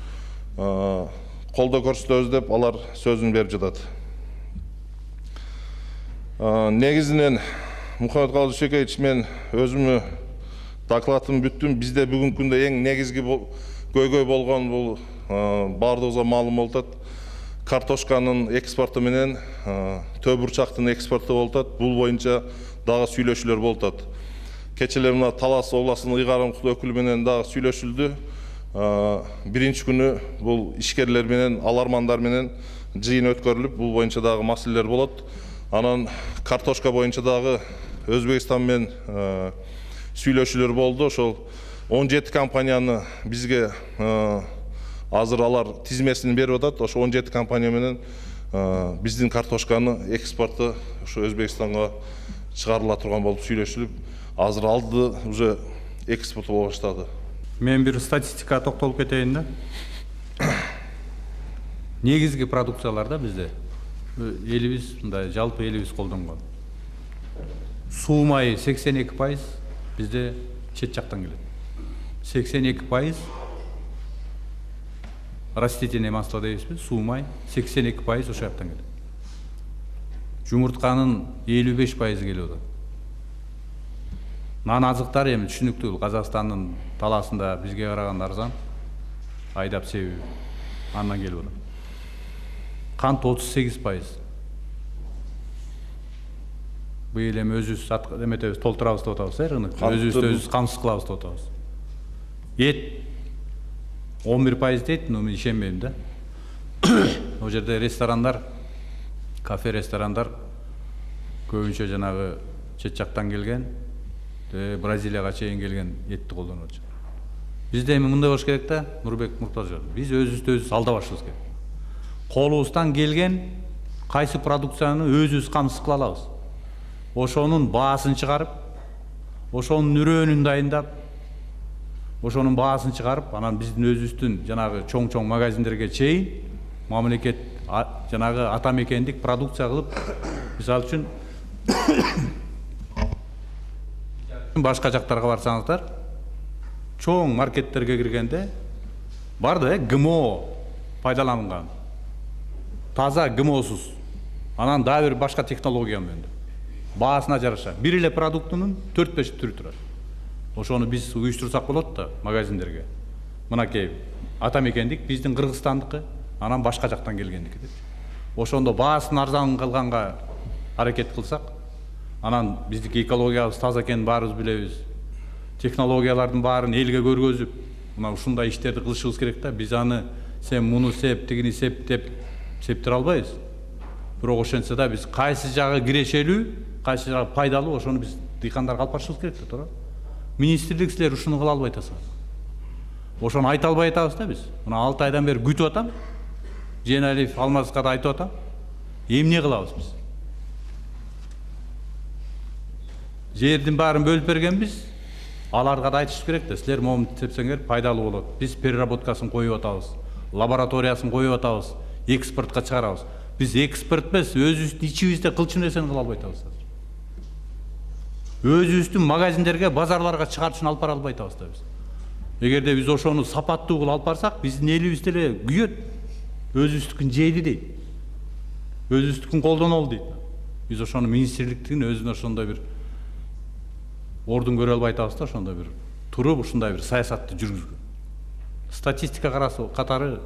колдоо көрсөтөбүз деп алар сөзүн берип жатат. Негизинен Мухаммед Калдышекевич, мен өзүмө докладым бүттүм. Бизде бүгүнкү күндө эң негизги көйгөй болгон бул баардыгыбызга маалым болуп атат. Картошканын экспорту менен төп бурчактын экспорту болуп атат. Бул боюнча дагы сүйлөшүүлөр болуп атат. кечеле мына Талас областынын ыйгарымдуу өкүлү менен дагы сүйлөшүлдү. Биринчи күнү бул ишкерлер менен, алармандар менен жыйын өткөрүлүп, бул боюнча дагы маселелер болот. Анан картошка боюнча дагы Өзбекстан менен сүйлөшүүлөр болду. Ошол 17 компанияны бизге азыр алар тизмесин берип атат. Ошо 17 компания менен биздин картошканы экспорты ошо Өзбекстанга чыгарыла турган болуп сүйлөшүлүп, азыр алды уже экспорт боло баштады. Мен бир статистикага токтолуп кетейин да. Негизги продукцияларда бизде элибиз мындай жалпы элибиз колдонгон. Суу майы 82% бизде чет жактан келет. 82% растительное масло дейбизби, суу май 82% ошол жактан келет. Жумуртканын 55% келип атат. Нан азыктар эми түшүнүктүү, Казакстандын таласында бизге караганда арзан, айдап себеби андан келип атат. Кант 38%. Быйыл эми өзүбүз эметебиз, толтурабыз деп атабыз, рынокто. Өзүбүз камсыз кылабыз деп атабыз. Эт 11% дейт, но мен ишенбейм да. Ол жерде ресторандар, кафе ресторандар көбүнчө жанагы чет жактан келген, Бразилияга чейин келген этти колдонуп атышат. Бизде эми мындай болуш керек да, Нурбек Муртаза. Биз өзүбүздү алдабашыбыз керек. Колубуздан келген кайсы продукцияны өзүбүз камсыз кыла алабыз. Ошонун баасын чыгарып, ошонун үрөөнүн дайындап, ошонун баасын чыгарып, анан биздин өзүбүздүн жанагы чоң-чоң магазиндерге чейин мамлекет жанагы ата мекендик продукция кылып, мисалы үчүн башка жактарга барсаңыздар, чоң маркеттерге киргенде бар да, ГМО пайдаланган. Таза ГМОсуз. Анан дагы бир башка технология менен. Баасына жараша. Бир эле продуктунун 4-5 түрү турат. Ошону биз уюштурсак болот да магазиндерге. Мынакей ата мекендик биздин Кыргызстандыкы, анан башка жактан келгендики деп. Ошондо баасын арзан кылганга аракет кылсак, анан биздики экологиябыз таза экенин баарыбыз билебиз. Технологиялардын баарын элге көргөзүп, мына ушундай иштерди кылышыбыз керек да. Биз аны сен муну сеп, тигини сеп деп септире албайбыз. Бирок ошентсе да биз кайсы жагы кирешелүү, кайсы жагы пайдалуу, ошону биз дыйкандарга алып барышыбыз керек да, туура. Министрлик силер ушуну кыла албай атасыңар. Ошону айта албай атабыз да биз. Мына 6 айдан бери күтүп атам. Жээнәлиев Алмазовго да айтып атам. Эмне кылабыз биз? Жердин баарын бөлүп бергенбиз. Аларга да айтышыбыз керек да, силер момун сепсеңер пайдалуу болот. Биз переработкасын коюп атабыз, лабораториясын коюп атабыз, экспортко чыгарабыз. Биз экспорт эмес, өзүбүздүн ичибизде кылчу нерсени кыла албай атабыз. Өзүбүздүн магазиндерге, базарларга чыгарып алып бара албай атабыз да биз. Эгерде биз ошону сапаттуу кылып алып барсак, биздин элибиз деле күйөт. Өзүбүздүкүн жейди дейт. Өзүбүздүкүн колдонолу дейт. Биз ошону министрликтин өзүнө ошондой бир ордун көрө албай атабыз да, ошондой бир туруп ушундай бир саясатты жүргүзгөн. Статистика катары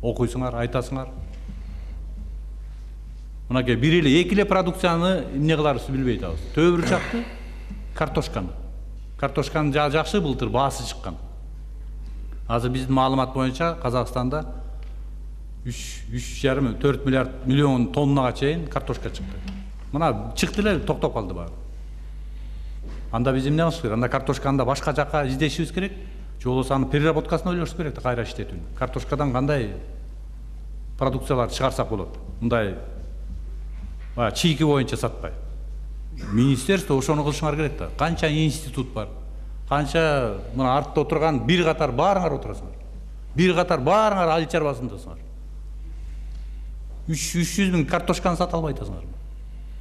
окуйсуңар, айтасыңар. Мынакей бир эле эки эле продукцияны эмне кыларыбызды билбей атабыз. Төбүр учакты картошканы. Картошканын жакшы былтыр баасы чыккан. Азыр биздин маалымат боюнча Казакстанда 3,5-4 миллион тоннага чейин картошка чыкты. Мына чыкты эле, токтоп калды баары. Анда биз эмне кылышыбыз керек? Анда картошканы да башка жакка издешибиз керек. Же болбосо анын переработкасын ойлошубуз керек да, кайра иштетүүнү. Картошкадан кандай продукциялар чыгарсак болот? Мындай чийки боюнча сатпай. Министерство ошону кылышыңар керек да. Канча институт бар? Канча мына артта отурган бир катар баарыңар отурасыңар. Бир катар баарыңар айыл чарбасындасыңар. 300 миң картошканы сата албай атасыңар.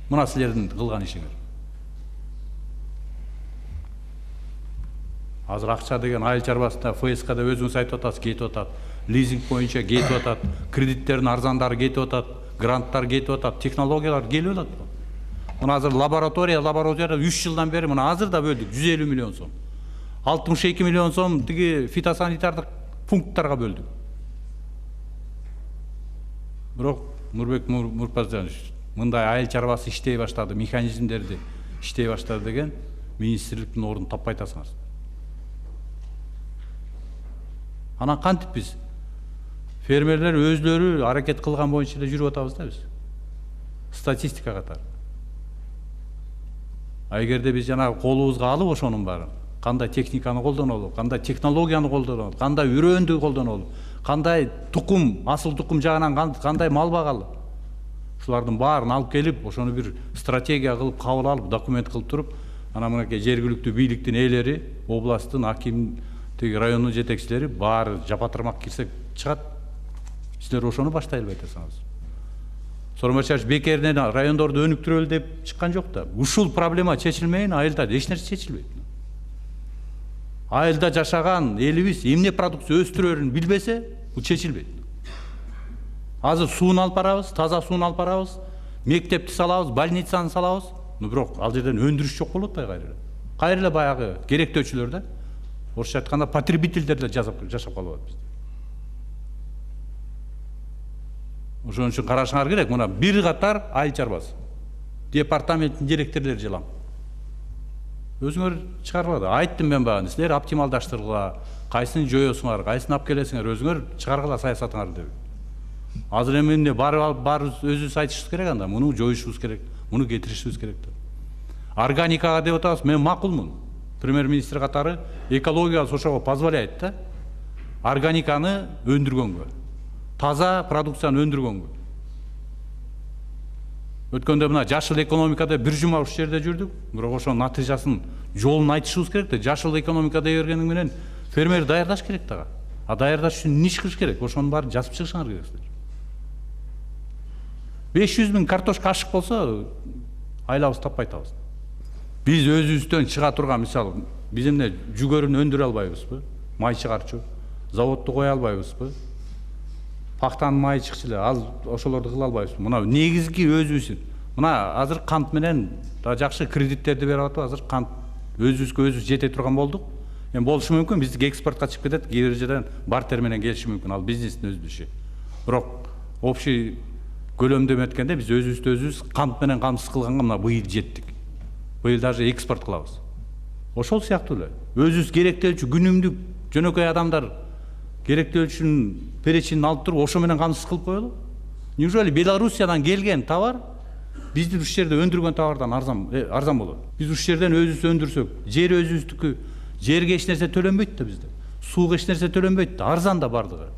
Мына силердин кылган ишиңер. Азыр акча деген айыл чарбасында ФСКда өзүңүз айтып атасыз, кетип атат. Лизинг боюнча кетип атат. Кредиттердин арзандары кетип атат. Гранттар кетип атат. Технологиялар келип атат. Мына азыр лаборатория 3 жылдан бери мына азыр да бөлдүк 150 миллион сом. 62 миллион сом тиги фитосанитардык пункттарга бөлдүк. Бирок Нурбек Мурпазанович мындай айыл чарбасы иштей баштады, механизмдерди иштей баштады деген министрликтин ордун таппай атасыңар. Анан кантип биз фермерлер өзлөрү аракет кылган боюнча эле жүрүп атабыз да биз. Статистика катары. Эгерде биз жанагы колубузга алып ошонун баарын, кандай техниканы колдонолу, кандай технологияны колдонолу, кандай үрөндү колдонолу, кандай тукум, асыл тукум жагынан кандай мал багалы, ушулардын баарын алып келип, ошону бир стратегия кылып кабыл алып, документ кылып туруп, анан мынакей жергиликтүү бийликтин ээлери, областтын аким, райондун жетекчилери баары жапатырмак кирсек чыгат. Силер ошону баштай албай атасыңар. Сооронбай бекеринен райондорду өнүктүрөлү деп чыккан жок да. Ушул проблема чечилмейин, айылда эч нерсе чечилбейт. Айылда жашаган элибиз эмне продукция өстүрөрүн билбесе, бул чечилбейт. Азыр суун алып барабыз, таза суун алып барабыз, мектепти салабыз, больницаны салабыз. Бирок ал жерден өндүрүш жок болуп атпайбы кайра? Кайра эле баягы керектөөчүлөр да, орусча айтканда потребительдер эле жашап калып атат. Ошон үчүн карашыңар керек. Мына бир катар айыл чарбасы, департаменттин директорлору жылам. Өзүңөр чыгаргыла. Айттым мен багы, силер оптималдаштыргыла, кайсыны жоёсуңар, кайсыны алып келесиңер, өзүңөр чыгаргыла саясатыңарды деп. Азыр эмне бар өзүбүз айтышыбыз керек анда, муну жоюшубуз керек, муну кетиришибиз керек деп. Органикага деп атабыз, мен макулмун. Премьер-министр катары экологиябыз ошого позволяет да. Органиканы өндүргөнгө, таза продукцияны өндүргөнгө. Өткөндө мына жашыл экономикада бир жума ушул жерде жүрдүк, бирок ошонун натыйжасын, жолун айтышыбыз керек да. Жашыл экономика дегенин менен фермер даярдаш керек дагы. А даярдаш үчүн эмне кылыш керек? Ошонун баарын жазып чыгышыңар керексиздер. 500 000 картошка ашык болсо, айлабыз таппай атабыз. Биз өзүбүздөн чыга турган, мисалы, биз эмне жүгөрүн өндүрө албайбызбы? Май чыгарчу, заводду кое албайбызбы? Пактанын майы чыкчу эле, ал ошолорду кыла албайбызбы? Мына негизги өзүбүздүн. Мына азыр кант менен да жакшы кредиттерди берип атып, азыр кант өзүбүзгө өзүбүз жете турган болдук. Эми болушу мүмкүн, биздики экспортко чыгып кетет, кээ бир жерден бартер менен келиши мүмкүн, ал бизнестин өз иши. Бирок общий көлөмдөм эткенде биз өзүбүз кант менен камсыз кылганга мына быйыл жеттик. Быйыл даже экспорт кылабыз. Ошол сыяктуу эле. Өзүбүз керектелчү күнүмдүк жөнөкөй адамдар керектелчүнүн перечинин алып туруп, ошо менен камсыз кылып коелу. Неужели Белоруссиядан келген товар биздин ушул жерде өндүргөн товардан арзан болот? Биз ушул жерден өзүбүз өндүрсөк, жер өзүбүздүкү, жерге эч нерсе төлөнбөйт да бизде. Сууга эч нерсе төлөнбөйт да, арзан да бардыгы.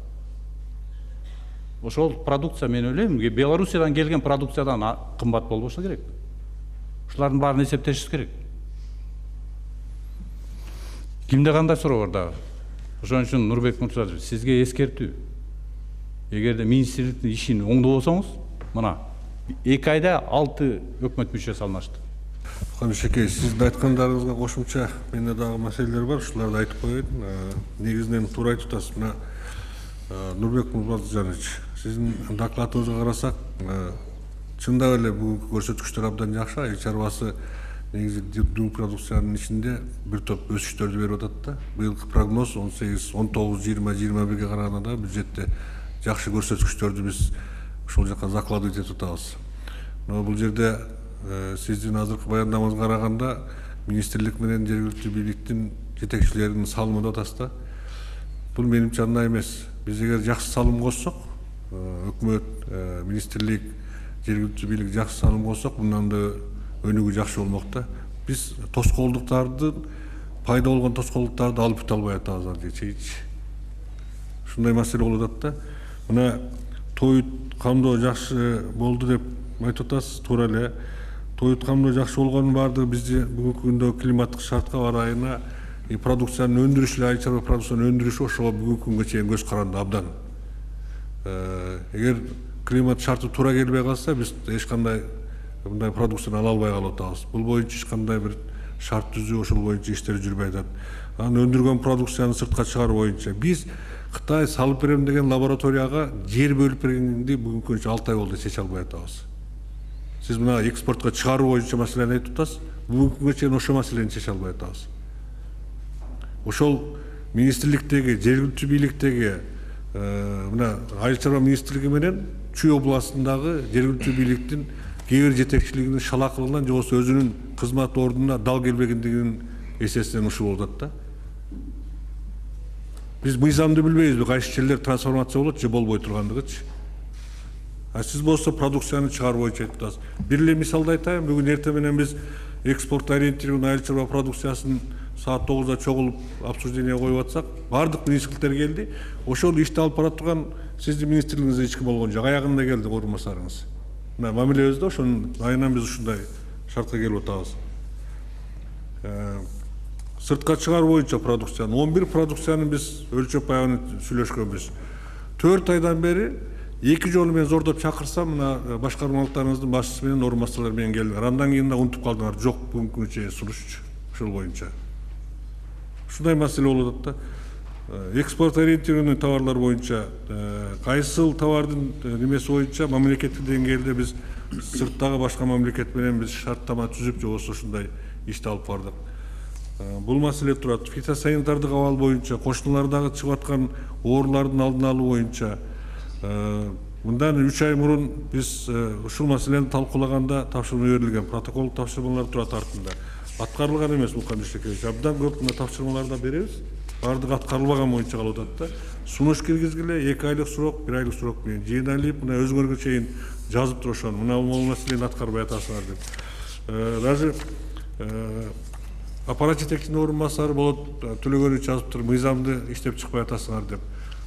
Ошол продукция, мен ойлойм, Белоруссиядан келген продукциядан кымбат болбошу керек. Ушулардын баарын эсептешибиз керек. Кимде кандай суроо бар дагы? Ошон үчүн Нурбек Муртазович, сизге эскертүү. Эгерде министрликтин ишин оңдобосоңуз, мына 2 айда 6 өкмөт мүчөсү алмашты. Шекей, сиздин айткандарыңызга кошумча менде дагы маселелер бар, ушуларды айтып коеюн. Негизинен туура айтып атасыз. Мына Нурбек Муртазович, сиздин докладыңызга карасак, чындап эле бүгүнкү көрсөткүчтөр абдан жакшы. Айыл чарбасы негизи дүң продукциянын ичинде бир топ өсүштөрдү берип атат да. Быйылкы прогноз 18, 19, 20, 21ге караганда бюджетте жакшы көрсөткүчтөрдү биз ошол жака закладывать этип атабыз. Но бул жерде сиздин азыркы баяндамаңызга караганда министрлик менен жергиликтүү бийликтин жетекчилеринин салымы деп атасыз да. Бул менимче андай эмес. Биз эгер жакшы салым коссок, өкмөт, министрлик, жергиликтүү бийлик жакшы салым коссок, мындан да өнүгүү жакшы болмок да. Биз тоскоолдуктарды, пайда болгон тоскоолдуктарды алып өтө албай атабыз андайча. Ушундай маселе болуп атат да. Мына тоют камдоо жакшы болду деп айтып атасыз, туура эле. Тоют камдоо жакшы болгонун баардыгы бизди бүгүнкү күндө климаттык шартка барайына продукциянын өндүрүшү, айыл чарба продукциянын өндүрүшү ошого бүгүнкү күнгө чейин көз каранды абдан. Эгер климат шарты туура келбей калса, биз эч кандай мындай продукцияны ала албай калып атабыз. Бул боюнча эч кандай бир шарт түзүү, ошол боюнча иштер жүрбөй атат. Анан өндүргөн продукцияны сыртка чыгаруу боюнча биз Кытай салып берем деген лабораторияга жер бөлүп бергенди бүгүнкү күнчө 6 ай болду чече албай атабыз. Сиз мына экспортко чыгаруу боюнча маселени айтып атасыз. Бүгүнкү күнгө чейин ошол маселени чече албай атабыз. Ошол министрликтеги, жергиликтүү бийликтеги, мына айыл чарба министрлиги менен Чүй областындагы жергиликтүү бийликтин кээ бир жетекчилигинин шалакылыгынан же болбосо өзүнүн кызмат ордуна дал келбегендигинин эсесинен ушул болуп атат да. Биз мыйзамды билбейбизби, кайсы жерлер трансформация болот же болбой тургандыгычы. А сиз болсо продукцияны чыгаруу боюнча айтып атасыз. Бир эле мисалды айтайын, бүгүн эртең менен биз экспорт ориентированный айыл чарба продукциясын саат 9-да чогулуп обсуждение коюп атсак, бардык министрликтер келди. Ошол ишти алып бара турган сиздин министрлигиңизде эч ким болгон жок. Аягында келди орун басарыңыз. Мына мамилебизде ошонун айынан биз ушундай шартка келип атабыз. Сыртка чыгаруу боюнча продукцияны 11 продукцияны биз өлчөп аягын сүйлөшкөнбүз. 4 айдан бери 2 жолу мен зордоп чакырсам, мына башкармалыктарыңыздын башчысы менен орун басчылар менен келдиңер. Андан кийин да унутуп калдыңар. Жок, бүгүнкү күнү чейин сурушчу ушул боюнча. Ушундай маселе болуп атат да. Экспорт ориентированный товарлар боюнча кайсыл товардын немеси боюнча мамлекеттик деңгээлде биз сырттагы башка мамлекет менен биз шарттама түзүп же болбосо ушундай ишти алып бардык. Бул маселе турат. Фитосанитардык абал боюнча, кошуналардагы чыгып аткан оорулардын алдын алуу боюнча мындан 3 ай мурун биз ушул маселени талкуулаганда тапшырма берилген. Протокол тапшырмалар турат артында. Аткарылган эмес Мукан Ишекевич. Абдан көп мына тапшырмаларды беребиз. Бардыгы аткарылбаган боюнча калып атат да. Сунуш киргизгиле 2 айлык срок, 1 айлык срок менен жыйналып, мына өзүңөргө чейин жазып туруп ошону. Мына бул маселени аткарбай атасыңар деп. Даже аппарат жетекчинин орун басары болот, Төлөгөнов жазып туруп, мыйзамды иштеп чыкпай атасыңар деп.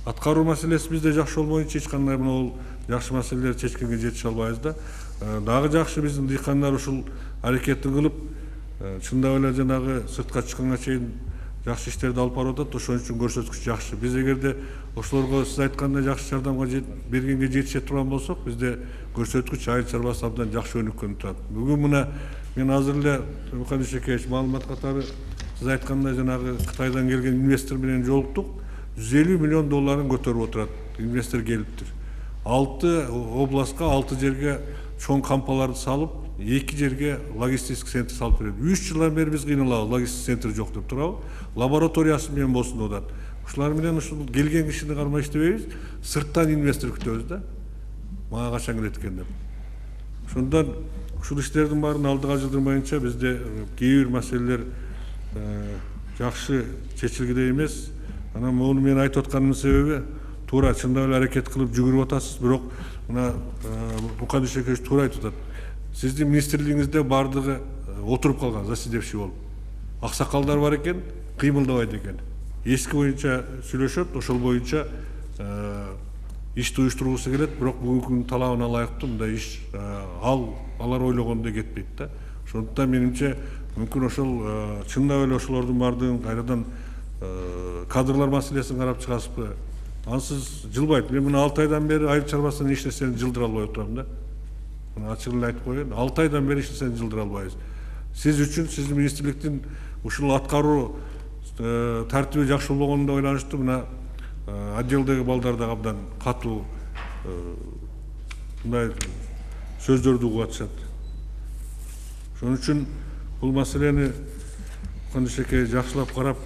Аткаруу маселеси бизде жакшы болбоюнча эч кандай бул жакшы маселелерди чечкенге жетише албайбыз да. Дагы жакшы биздин дыйкандар ушул аракетин кылып, чындап эле жанагы сыртка чыкканга чейин жакшы иштерди алып барып атат. Ошон үчүн көрсөткүч жакшы. Биз эгерде ошолорго сиз айткандай жакшы жардамга бергенге жетише турган болсок, бизде көрсөткүч айыл чарбасы абдан жакшы өнүккөн турат. Бүгүн мына мен азыр эле Мукан Ишекевич маалымат катары сиз айткандай жанагы Кытайдан келген инвестор менен жолуктук. 150 миллион долларын көтөрүп отурат. Инвестор келиптир. 6 областка, 6 жерге чоң кампаларды салып, 2 жерге логистик центр салып берет. 3 жылдан бери биз кыйналабыз, логистик центр жок деп турабы. Лабораториясы менен болсун одан. Ушулар менен ушул келген кишини кармай иштебейбиз, сырттан инвестор күтөбүз да. Мага качан келет экен деп. Ошондон ушул иштердин баарын алдыга жылдырмайынча бизде кээ бир маселелер жакшы чечилгидей эмес. Анан муну мен айтып атканымдын себеби туура чындап эле аракет кылып жүгүрүп атасыз, бирок мына Мукан Ишекевич туура айтып атат. Сиздин министрлигиңизде бардыгы отуруп калган, заседевший болуп. Аксакалдар бар экен, кыймылдабайт экен. Эски боюнча сүйлөшөт, ошол боюнча ишти уюштургусу келет, бирок бүгүнкү талабына ылайыктуу мындай иш алар ойлогондой кетпейт да. Ошондуктан менимче мүмкүн ошол чындап эле ошолордун бардыгын кайрадан кадрлар маселесин карап чыгасызбы? Ансыз жылбайт. Мен мына 6 айдан бери айыл чарбасынан эч нерсени жылдыра албай отурам да. Мына ачык эле айтып коеюн. 6 айдан бери эч нерсени жылдыра албайбыз. Сиз үчүн сиздин министрликтин ушул аткаруу тартиби жакшы болгонуна ойланычтуу. Мына отделдеги балдар да абдан катуу мындай сөздөрдү угуп атышат. Ошон үчүн бул маселени Мукан Ишекевич жакшылап карап,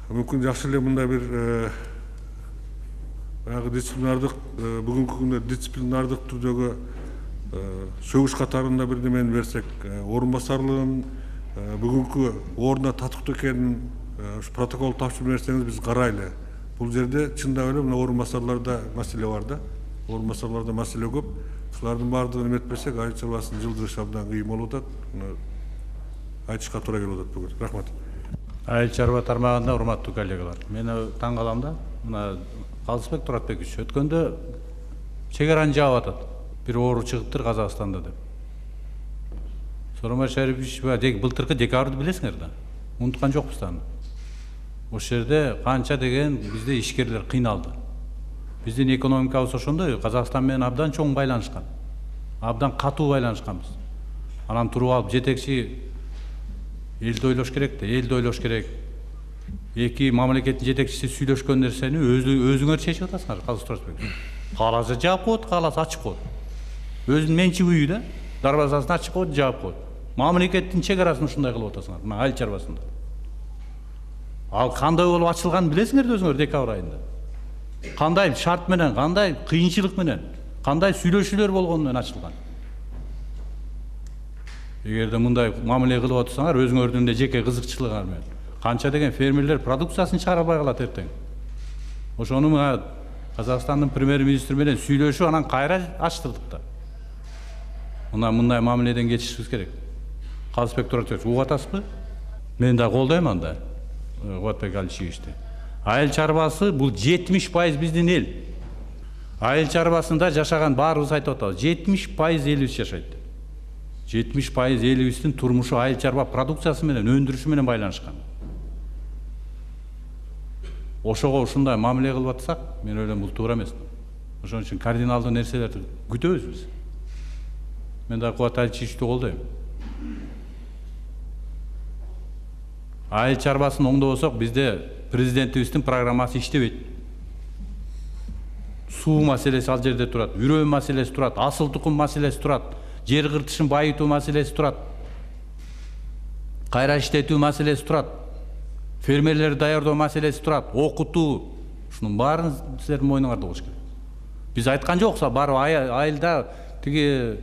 мүмкүн жакшы эле мындай бир баягы дисциплинардык бүгүнкү күндө дисциплинардык түрдөгү сөгүш катарында бир немени берсек, орун басарлыгын бүгүнкү ордуна татыктуу экенин протокол тапшырып берсеңиз биз карайлы. Бул жерде чындап эле мына орун басарларда маселе бар да. Орун басарларда маселе көп. Ушулардын баардыгын эметпесек, айыл чарбасын жылдырыш абдан кыйын болуп атат. Айтышка туура келип атат бүгүн. Рахмат. Айыл чарба тармагында урматтуу коллегалар, мени таң калам да. Мына Калысбек Туратбекович өткөндө чегараны жаап атат. Бир оору чыгыптыр Казакстанда деп. Сооронбай Шарипович былтыркы декабрды билесиңер да. Унуткан жокпуз да аны. Ошол жерде канча деген бизде ишкерлер кыйналды. Биздин экономикабыз ошондой, Казакстан менен абдан чоң байланышкан. Абдан катуу байланышканбыз. Анан туруп алып жетекчи элди ойлош керек да, элди ойлош керек. Эки мамлекеттин жетекчиси сүйлөшкөн нерсени өзүңөр чечип атасыңар, Калыс Туратбек. Кааласа жаап коет, кааласа ачып коет. Өзүнүн менчик үйү да, дарбазасын ачып коет, жаап коет. Мамлекеттин чегарасын ушундай кылып атасыңар, мына айыл чарбасында. Ал кандай болуп ачылганын билесиңер да өзүңөр декабрь айында. Кандай шарт менен, кандай кыйынчылык менен. Кандай сүйлөшүүлөр болгону менен ачылган. Эгерде мындай мамиле кылып отурсаңар, өзүңөрдүн да жеке кызыкчылыгыңар менен канча деген фермерлер продукциясын чыгара албай калат эртең. Ошону мына Казакстандын премьер-министри менен сүйлөшүп, анан кайра ачтырдык да. Мындай мамиледен кетишибиз керек. Калысбек Туратович, угуп атасызбы? Мен да колдойм анда. Кубатбек Алишевичти. Айыл чарбасы бул 70% биздин эл. Айыл чарбасында жашаган баарыбыз айтып атабыз. 70% элибиз жашайт. 70% элибиздин турмушу айыл чарба продукциясы менен, өндүрүшү менен байланышкан. Ошого ушундай мамиле кылып атсак, мен ойлойм бул туура эмес. Ошон үчүн кардиналдуу нерселерди күтөбүз биз. Мен да Кубат Алишевичти колдойм. Айыл чарбасын оңдобосок, бизде президентибиздин программасы иштебейт. Суу маселеси ал жерде турат, үрөө маселеси турат, асыл тукум маселеси турат, жер кыртышын байытуу маселеси турат, кайра иштетүү маселеси турат, фермерлерди даярдоо маселеси турат, окутуу. Ушунун баарын силердин мойнуңарда болуш керек. Биз айткан жокпуз, барып айылда тиги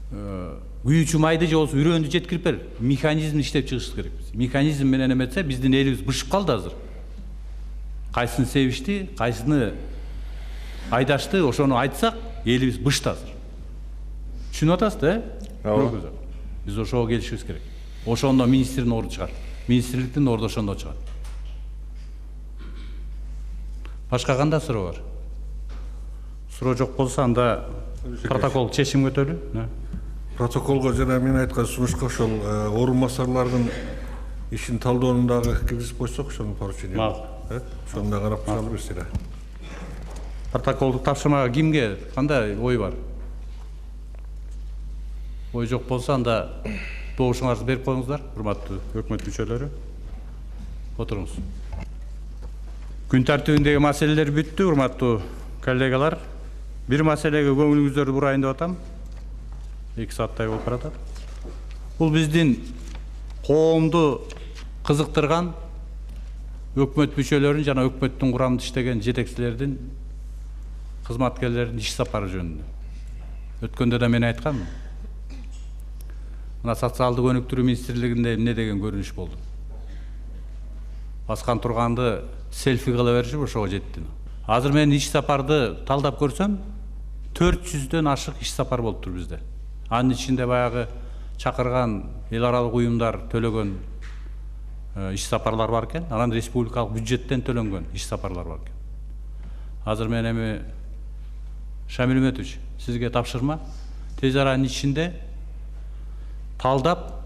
күйүүчү майды же болсо үрөөндү жеткирип бер. Механизм иштеп чыгышыбыз керек. Механизм менен эметсе, биздин элибиз бышып калды азыр. Кайсыны себишти, кайсыны айдашты, ошону айтсак, элибиз бышты азыр. Түшүнүп атасыз да, э? Биз ошого келишибиз керек. Ошондо министрдин орду чыгат. Министрликтин орду ошондо чыгат. Башка кандай суроо бар? Суроо жок болсо, анда протокол чечим өтөлү. Протоколго жана мен айткан сунушка ошол орун басарлардын ишин талдоонун дагы киргизип койсок, ошонун поручение. Ошону да карап чыгалы берсиңер. Протоколдук тапшырмага кимге кандай ой бар? Ой жок болсо, анда добушуңарды берип коюңуздар, урматтуу өкмөт мүчөлөрү. Отуруңуз. Күн тартибиндеги маселелер бүттү, урматтуу коллегалар. Бир маселеге көңүлүңүздөрдү бурайын деп атам. 2 сааттай болуп баратат. Бул биздин коомду кызыктырган өкмөт мүчөлөрүн жана өкмөттүн курамында иштеген жетекчилердин, кызматкерлердин иш сапары жөнүндө. Өткөндө да мен айтканмын. Мына социалдык өнүктүрүү министрлигинде эмне деген көрүнүш болду. Баскан турганды селфи кыла беришип ошого жетти. Азыр мен иш сапарды талдап көрсөм, 400дөн ашык иш сапар болуптур бизде. Анын ичинде баягы чакырган эл аралык уюмдар төлөгөн иш сапарлар бар экен, анан республикалык бюджеттен төлөнгөн иш сапарлар бар экен. Азыр мен эми Шамил Үмөтович, сизге тапшырма, тез аранын ичинде талдап,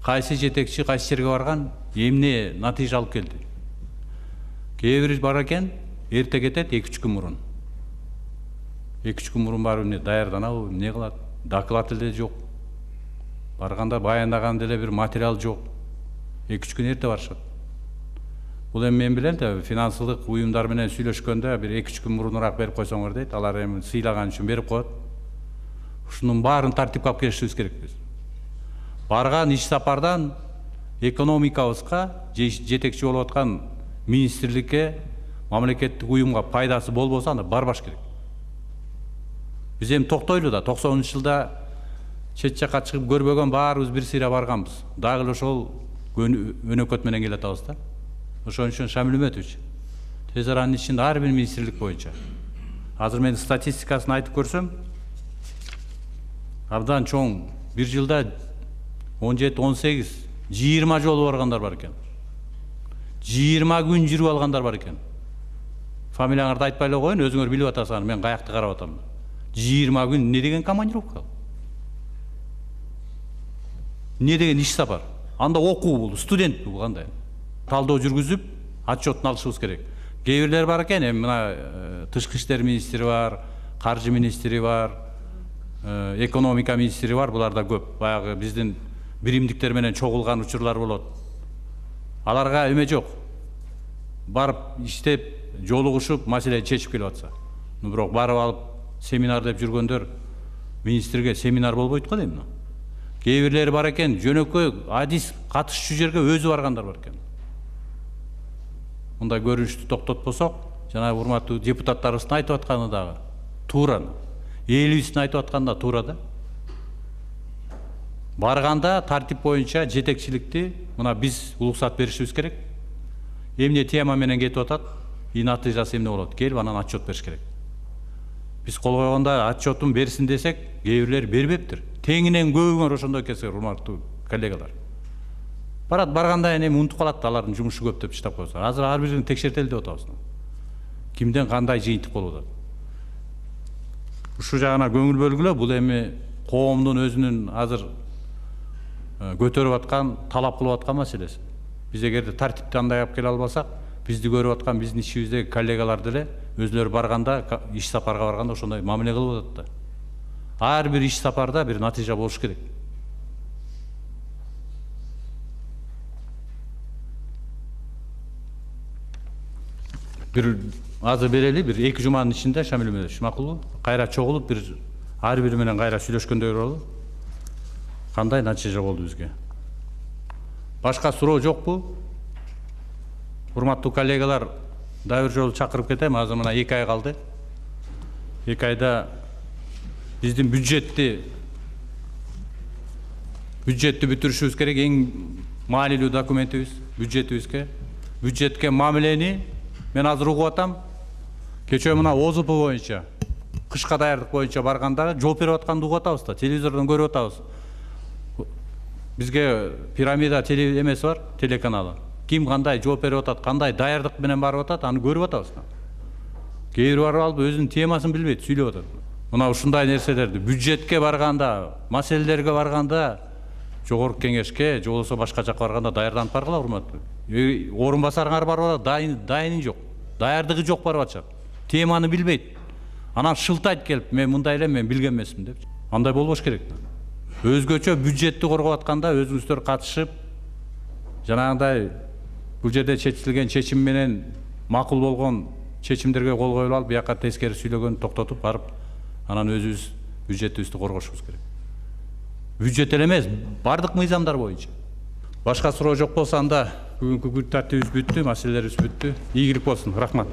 кайсы жетекчи кайсы жерге барган, эмне натыйжа алып келди. Кээ бир бар экен, эрте кетет 2-3 күн мурун. 2-3 күн мурун барып эмне даярданабы, эмне кылат? Доклад эле жок. Барганда баяндаган деле бир материал жок. 2-3 күн эрте барышат. Бул эми мен билем да, финансылык уюмдар менен сүйлөшкөндө бир 2-3 күн мурунураак берип койсоңор дейт. Алар эми сыйлаган үчүн берип коет. Ушунун баарын тартипке алып келишибиз керек биз. Барган иш сапардан экономикабызга, жетекчи болуп аткан министрликке, мамлекеттик уюмга пайдасы болбосо, анда барбаш керек. Биз эми токтойлу да, 90-жылда чет жакка чыгып көрбөгөн баарыбыз бир сыйра барганбыз. Дагы эле ошол өнөкөт менен келатабыз да. Ошон үчүн Шамил Үмөтович, тез аранын ичинде ар бир министрлик боюнча. Азыр мен статистикасын айтып көрсөм, абдан чоң, бир жылда 17-18, 20 жолу баргандар бар экен. 20 күн жүрүп алгандар бар экен. Фамилияңарды айтпай эле коеюн, өзүңөр билип атасыңар, мен каякты карап атам. 20 күн не деген командировка? Не деген иш сапар? Анда окуу бул, студент бул кандай? Талдоо жүргүзүп, отчетун алышыбыз керек. Кээ бирлер бар экен, эми мына тышкы иштер министри бар, каржы министри бар, экономика министри бар, булар да көп. Баягы биздин биримдиктер менен чогулган учурлар болот. Аларга эме жок. Барып иштеп, жолугушуп, маселени чечип келип атса. Бирок барып алып семинар деп жүргөндөр министрге семинар болбойт го дейм. Кээ бирлери бар экен, жөнөкөй адис катышчу жерге өзү баргандар бар экен. Мындай көрүнүштү токтотпосок, жана урматтуу депутаттарыбыздын айтып атканы дагы туура. элүүсүн айтып атканда туура да. Барганда тартип боюнча жетекчиликти мына биз уруксат беришибиз керек. Эмне тема менен кетип атат, и натыйжасы эмне болот? Келип анан отчет бериш керек. Биз кол койгондо отчетун берсин десек, кээ бирлер бербептир. Теңинен көбүңөр ошондой келсе, урматтуу коллегалар. Барганда эми унутуп калат, алардын жумушу көп деп таштап койсо. Азыр ар бирин текшертели деп атабыз. Кимден кандай жыйынтык болуп атат? Ушул жагына көңүл бөлгүлө, бул эми коомдун өзүнүн азыр көтөрүп аткан, талап кылып аткан маселеси. Биз эгерде тартипти андай алып келе албасак, бизди көрүп аткан биздин ишибиздеги коллегалар деле өзүлөрү барганда, иш сапарга барганда ошондой мамиле кылып атат да. Ар бир иш сапарда бир натыйжа болуш керек. Бир азыр берели, бир 2 жуманын ичинде Шамил Өмедович, макулбу? Кайра чогулуп, бир ар бири менен кайра сүйлөшкөндөй бололу. Кандай натыйжа болду бизге? Башка суроо жокпу? Урматтуу коллегалар, дагы бир жолу чакырып кетем, азыр мына 2 ай калды. 2 айда биздин бюджетти бүтүрүшүбүз керек, эң маанилүү документибиз, бюджетибизге. Бюджетке мамилени мен азыр угуп атам. Кечээ мына ОЗП боюнча, кышка даярдык боюнча барганда жооп берип атканды угуп атабыз да, телевизордон көрүп атабыз. Бизге пирамида эмеси бар, телеканалы. Ким кандай жооп берип атат, кандай даярдык менен барып атат, аны көрүп атабыз. Кээ бир барып алып өзүнүн темасын билбейт, сүйлөп атат. Мына ушундай нерселерди бюджетке барганда, маселелерге барганда, жогорку кеңешке, же болбосо башка жакка барганда даярданып баргыла, урматтуу. Орун басарыңар барып атат, дайыны жок, даярдыгы жок барып атышат. Теманы билбейт. Анан шылтайт келип, мен мындай элем, мен билген эмесмин деп. Андай болбош керек. Өзгөчө бюджетти коргоп атканда өзүңүздөр катышып, жанагындай бул жерде чечилген чечим менен макул болгон чечимдерге кол коюп алып, бияка тескери сүйлөгөнү токтотуп барып, анан өзүбүз бюджетибизди коргошубуз керек. Бюджет эле эмес, бардык мыйзамдар боюнча. Башка суроо жок болсо анда бүгүнкү күн тартибибиз бүттү, маселелерибиз бүттү. Ийгилик болсун. Рахмат.